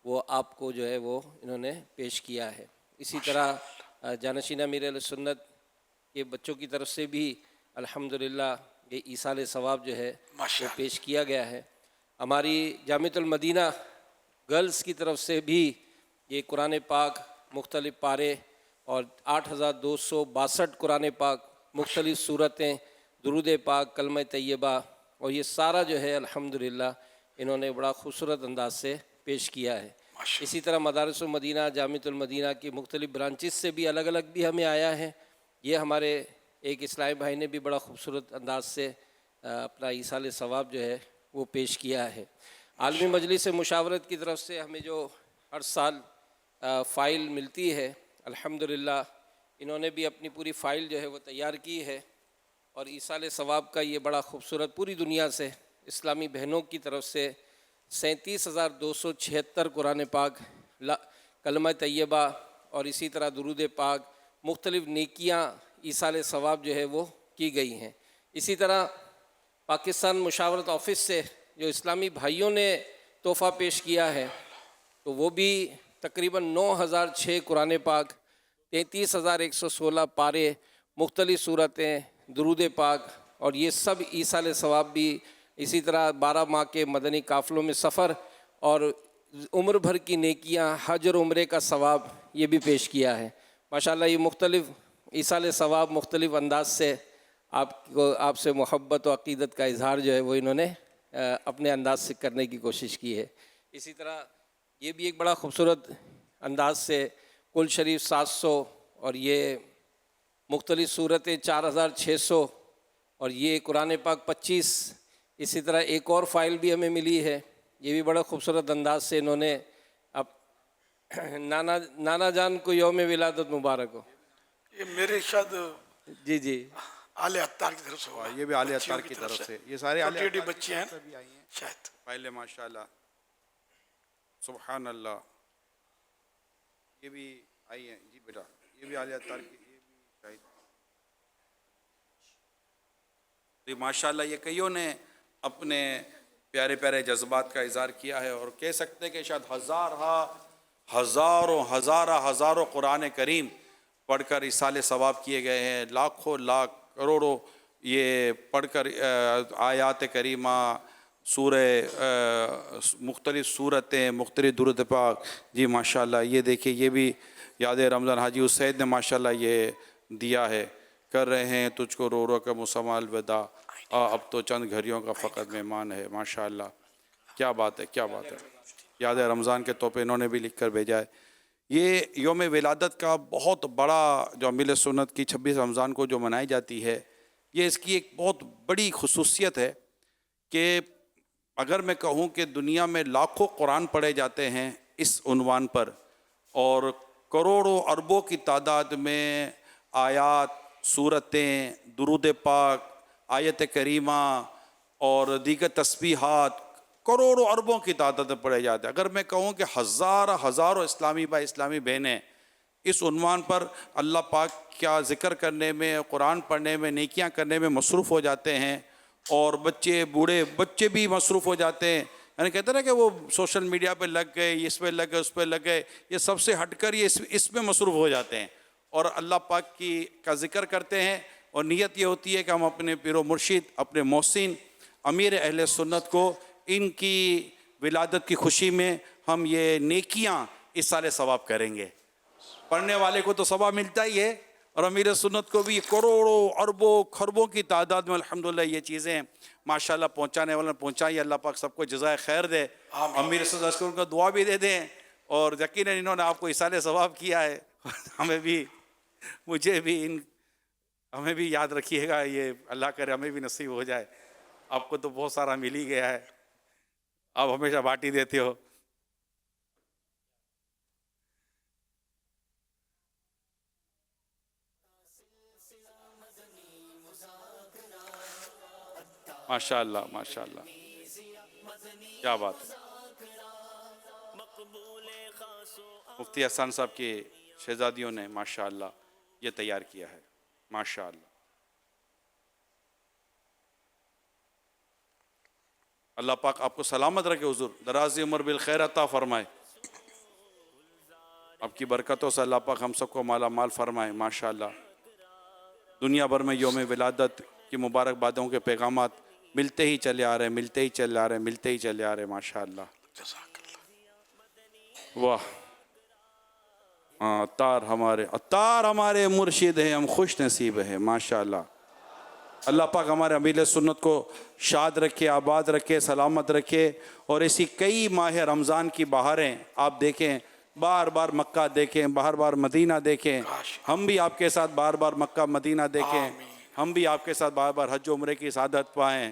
وہ آپ کو جو ہے وہ انہوں نے پیش کیا ہے. اسی طرح جانشین امیر اہل سنت کے بچوں کی طرف سے بھی الحمدللہ یہ ایصال ثواب جو ہے وہ پیش کیا گیا ہے. ہماری جامعۃ المدینہ گرلز کی طرف سے بھی یہ قرآن پاک مختلف پارے اور 8262 قرآن پاک مختلف صورتیں، درود پاک، کلمہ طیبہ، اور یہ سارا جو ہے الحمدللہ انہوں نے بڑا خوبصورت انداز سے پیش کیا ہے. اسی طرح مدارس المدینہ، جامعۃ المدینہ کی مختلف برانچز سے بھی الگ الگ بھی ہمیں آیا ہے. یہ ہمارے ایک اسلامی بھائی نے بھی بڑا خوبصورت انداز سے اپنا ایصال ثواب جو ہے وہ پیش کیا ہے۔ عالمی مجلس مشاورت کی طرف سے ہمیں جو ہر سال فائل ملتی ہے، الحمدللہ انہوں نے بھی اپنی پوری فائل جو ہے وہ تیار کی ہے، اور ایصال ثواب کا یہ بڑا خوبصورت پوری دنیا سے اسلامی بہنوں کی طرف سے 37,276 قرآن پاک، کلمہ طیبہ اور اسی طرح درود پاک، مختلف نیکیاں ایصال ثواب جو ہے وہ کی گئی ہیں۔ اسی طرح پاکستان مشاورت آفس سے جو اسلامی بھائیوں نے تحفہ پیش کیا ہے، تو وہ بھی تقریباً 9,006 قرآن پاک، 33,116 پارے، مختلف صورتیں، درود پاک، اور یہ سب ایصال ثواب بھی اسی طرح 12 ماہ کے مدنی قافلوں میں سفر اور عمر بھر کی نیکیاں، حج اور عمرے کا ثواب یہ بھی پیش کیا ہے۔ ماشاءاللہ یہ مختلف ایصال ثواب مختلف انداز سے آپ سے محبت و عقیدت کا اظہار جو ہے وہ انہوں نے اپنے انداز سے کرنے کی کوشش کی ہے۔ اسی طرح یہ بھی ایک بڑا خوبصورت انداز سے کل شریف 700 اور یہ مختلف صورتیں 4,600 اور یہ قرآن پاک 25، اسی طرح ایک اور فائل بھی ہمیں ملی ہے، یہ بھی بڑا خوبصورت انداز سے انہوں نے اب نانا جان کو یوم ولادت مبارک ہو۔ یہ میرے شاید جی آل عطار کی طرف سے ہوا، یہ بھی آل عطار کی طرف سے، یہ سارے آل چھوٹی عطار بچی ہیں شاید پہلے، ماشاءاللہ سبحان اللہ، یہ بھی آئی ہیں جی بیٹا، یہ بھی آل عطار کی، یہ بھی شاید جی ماشاءاللہ۔ یہ کئیوں نے اپنے پیارے پیارے جذبات کا اظہار کیا ہے، اور کہہ سکتے کہ شاید ہزاروں قرآن کریم پڑھ کر ایصال ثواب کیے گئے ہیں، لاکھوں لاکھ کروڑوں یہ پڑھ کر آیات کریمہ، سورہ، مختلف صورتیں، مختلف درود پاک، جی ماشاءاللہ۔ یہ دیکھیں، یہ بھی یاد رمضان حاجی اسید نے ماشاءاللہ یہ دیا ہے، کر رہے ہیں تجھ کو رو رو کا مسمع الوداع، اب تو چند گھڑیوں کا فقط مہمان ہے، ماشاءاللہ۔ کیا بات ہے، کیا بات ہے، یاد رمضان کے طور پہ انہوں نے بھی لکھ کر بھیجا ہے۔ یہ یوم ولادت کا بہت بڑا جو امیل سنت کی 26 رمضان کو جو منائی جاتی ہے، یہ اس کی ایک بہت بڑی خصوصیت ہے کہ اگر میں کہوں کہ دنیا میں لاکھوں قرآن پڑھے جاتے ہیں اس عنوان پر، اور کروڑوں اربوں کی تعداد میں آیات، صورتیں، درود پاک، آیت کریمہ اور دیگر تسبیحات کروڑوں اربوں کی تعداد میں پڑھے جاتے ہیں۔ اگر میں کہوں کہ ہزاروں اسلامی بھائی، اسلامی بہنیں اس عنوان پر اللہ پاک کیا ذکر کرنے میں، قرآن پڑھنے میں، نیکیاں کرنے میں مصروف ہو جاتے ہیں، اور بچے، بوڑھے، بچے بھی مصروف ہو جاتے ہیں، یعنی کہتے ہیں نا کہ وہ سوشل میڈیا پہ لگ گئے، اس پہ لگ گئے، اس پہ لگ گئے، یہ سب سے ہٹ کر یہ اس میں مصروف ہو جاتے ہیں اور اللہ پاک کا ذکر کرتے ہیں، اور نیت یہ ہوتی ہے کہ ہم اپنے پیر و مرشد، اپنے محسن امیر اہل سنت کو، ان کی ولادت کی خوشی میں ہم یہ نیکیاں ایصال ثواب کریں گے۔ پڑھنے والے کو تو ثواب ملتا ہی ہے، اور امیر سنت کو بھی کروڑوں اربوں خربوں کی تعداد میں الحمدللہ یہ چیزیں ماشاءاللہ پہنچانے والوں نے پہنچائی۔ اللہ پاک سب کو جزائے خیر دے، امیر سنت کو ان کو دعا بھی دے دیں، اور یقیناً انہوں نے آپ کو ایصال ثواب کیا ہے، ہمیں بھی، مجھے بھی، ہمیں بھی یاد رکھیے گا، یہ اللہ کرے ہمیں بھی نصیب ہو جائے۔ آپ کو تو بہت سارا مل ہی گیا ہے، آپ ہمیشہ باٹی دیتے ہو۔ ماشاءاللہ ماشاءاللہ، کیا بات ہے۔ مفتی احسان صاحب کی شہزادیوں نے ماشاءاللہ یہ تیار کیا ہے، ماشاءاللہ۔ اللہ پاک آپ کو سلامت رکھے حضور، دراز عمر بالخیر عطا فرمائے، آپ کی برکتوں سے اللہ پاک ہم سب کو مالا مال فرمائے، ماشاءاللہ۔ دنیا بھر میں یوم ولادت کی مبارک بادوں کے پیغامات ملتے ہی چلے آ رہے ہیں، ملتے ہی چلے آ رہے ہیں، ملتے ہی چلے آ رہے ہیں، ماشاءاللہ۔ واہ، عطار ہمارے مرشد ہیں، ہم خوش نصیب ہیں، ماشاءاللہ۔ اللہ پاک ہمارے امیل سنت کو شاد رکھے، آباد رکھے، سلامت رکھے، اور ایسی کئی ماہ رمضان کی بہاریں آپ دیکھیں، بار بار مکہ دیکھیں، بار بار مدینہ دیکھیں، ہم بھی آپ کے ساتھ بار بار مکہ مدینہ دیکھیں، ہم بھی آپ کے ساتھ بار بار حج و عمرے کی سعادت پائیں،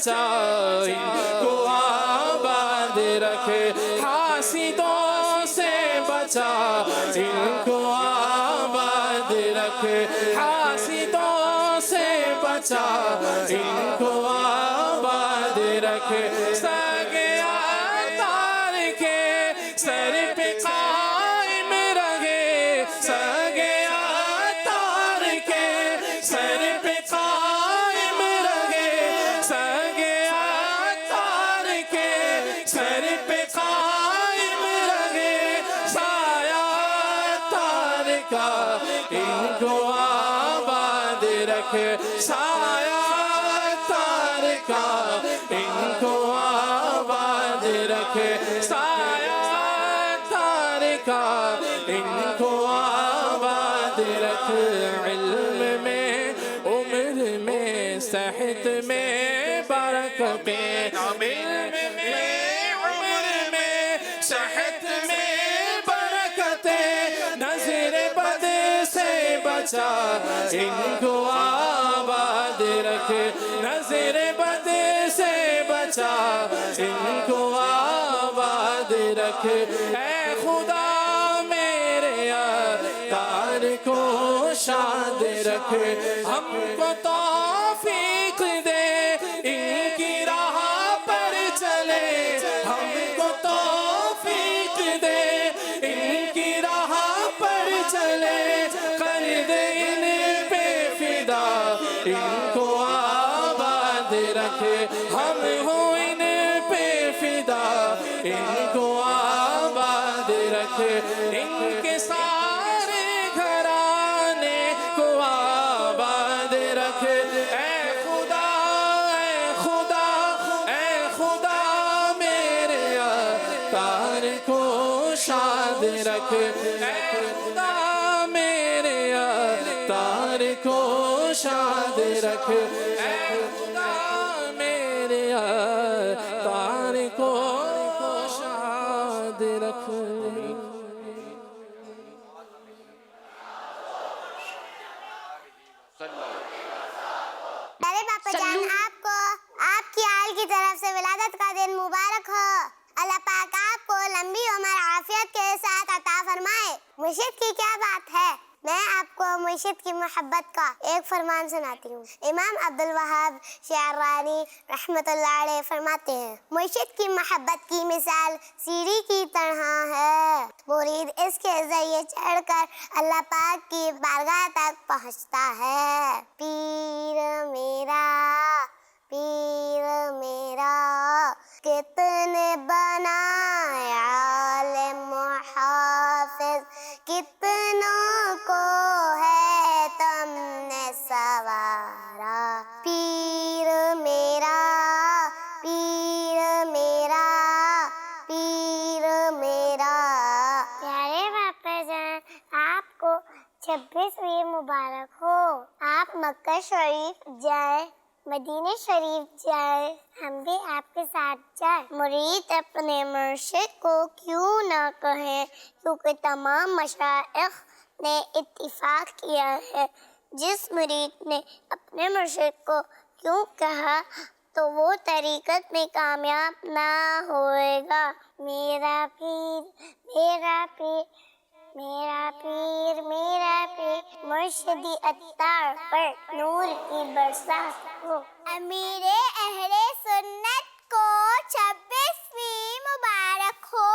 بچا ان کو آباد رکھے حاسدوں سے بچا ان کو آباد رکھے حاسدوں سے بچا ان کو آباد رکھے سگے تار کے سر پہ قائم رہے سگے تار کے سر پہ قائم رہے سگے تار کے سر پہ قائم رہے سایہ تار کا ان کو آباد رکھے سایہ تار کا ان کو آباد رکھے سایہ تار کا ان کو آباد رکھے علم میں عمر میں صحت میں برکتیں علم میں عمر میں صحت میں برکتیں نظر بد سے بچا ان کو آباد رکھے نظر بد سے بچا ان کو آباد رکھے اے خدا میرے تار کو شاد رکھے ہم کو توفیق دے ان کی راہ پر چلے ہم کو توفیق دے ان کی راہ پر چلے کر دے ان پہ فدا ان کو آباد رکھے ہم ہوں ان پہ فدا ان کو آباد رکھے ان کے سارے گھرانے کو آباد رکھے اے خدا اے خدا اے خدا میرے تار کو شاد رکھے اے خدا میرے تار کو شاد رکھے اے خدا میرے تار کو شاد رکھے ارے باپا جان آپ کو آپ کی آل کی طرف سے ولادت کا دن مبارک ہو اللہ پاک آپ کو لمبی عمر عافیت کے ساتھ عطا فرمائے مرشد کی کیا بات ہے میں آپ کو مرشد کی محبت کا ایک فرمان سناتی ہوں امام عبد الوہاب شعرانی رحمت اللہ علیہ فرماتے ہیں مرشد کی محبت کی مثال سیڑھی کی طرح ہے مرید اس کے ذریعے چڑھ کر اللہ پاک کی بارگاہ تک پہنچتا ہے پیر میرا کتنے بنائے عالم حافظ کتنوں کو ہے تم نے سوارا پیر میرا پیارے باپا جان آپ کو 26ویں مبارک ہو آپ مکہ شریف جائیں مدینہ شریف جائے ہم بھی آپ کے ساتھ جائیں مرید اپنے مرشد کو کیوں نہ کہیں کیونکہ تمام مشائخ نے اتفاق کیا ہے جس مرید نے اپنے مرشد کو کیوں کہا تو وہ طریقت میں کامیاب نہ ہوئے گا میرا پیر مرشدی عطار پر نور کی برسات ہو امیر اہل سنت کو 26ویں مبارک ہو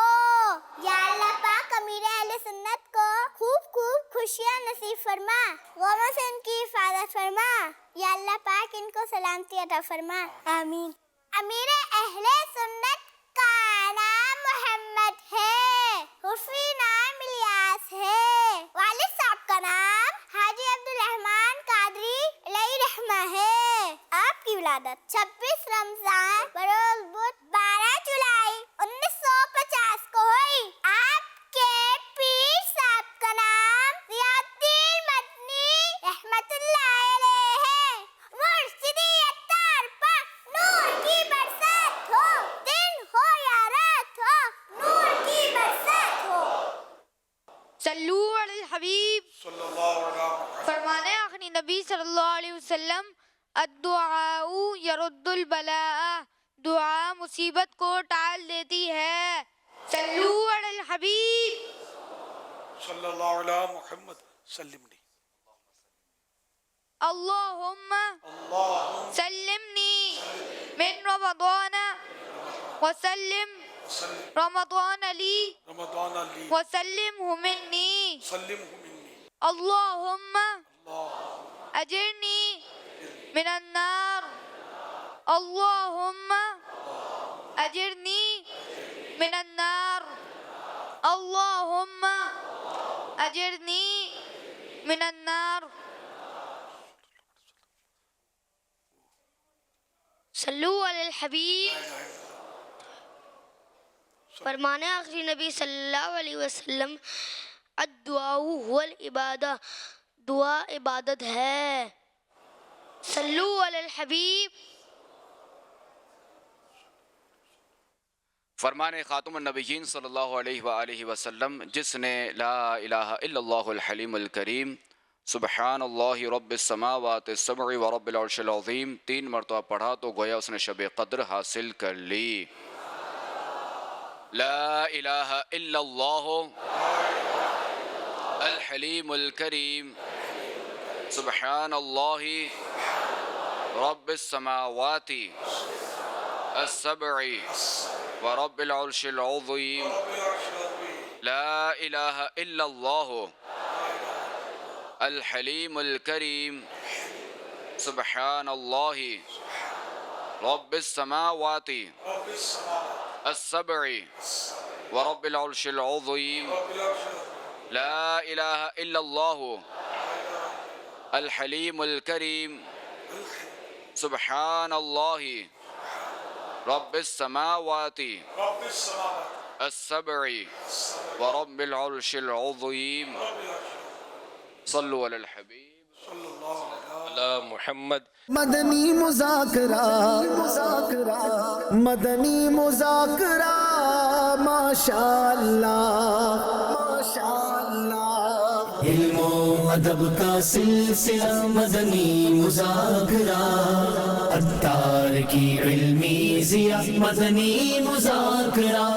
یا اللہ پاک امیر اہل سنت کو خوب خوشیاں نصیب فرما غموں سے ان کی حفاظت فرما یا اللہ پاک ان کو سلامتی عطا فرما آمین امیر اہل سنت کا نام محمد ہے حفیظ نام الیاس ہے والد صاحب کا نام حاجی عبدالرحمن قادری علیہ رحمہ ہے آپ کی ولادت 26 رمضان بروز بدھ 12 جولائی 1950 کو ہوئی آپ کے پیر صاحب کا نام ضیاء الدین مدنی رحمت اللہ علیہ ہے مرشدی عطار پر نور کی برسات ہو دن ہو یا رات ہو نور کی برسات ہو صلو علی الحبیب فرمانے آخری نبی صلی اللہ علیہ وسلم الدعاء يرد البلاء، دعا مصیبت کو ٹال دیتی ہے. صلو علی الحبیب صلی اللہ علی محمد سلمنی. اللہم سلمنی من رمضان وسلم رمضان لی وسلمہ منی. اللہم اجرنی من النار، اللہم اجرنی من النار، اللہم اجرنی من النار. صلو علی الحبیب. فرمانے آخری نبی صلی اللہ علیہ وسلم الدعاء هو العبادہ، دعا عبادت ہے. صلو علی الحبیب. فرمان خاتم النبیین صلی اللہ علیہ وآلہ وسلم، جس نے لا الہ الا اللہ الحلیم الکریم سبحان اللہ رب السماوات السبع و رب العرش العظیم 3 مرتبہ پڑھا تو گویا اس نے شب قدر حاصل کر لی. لا الہ الا اللہ الحلیم الکریم سبحان اللہ رب السماوات السبع و رب العرش العظیم. لا الہ الا اللہ الحلیم الکریم سبحان اللہ رب السماوات السبع و رب العرش العظیم. لا الہ الا اللہ الحلیم الکریم سبحان اللہ رب السماوات السبع و رب العرش العظیم. صلو علی الحبیب علی محمد. مدنی مذاکرہ مدنی مذاکرہ ماشاء اللہ ماشاء اللہ. علم و ادب کا سلسلہ مدنی مذاکرہ، عطار کی علمی ضیاء مدنی مذاکرہ.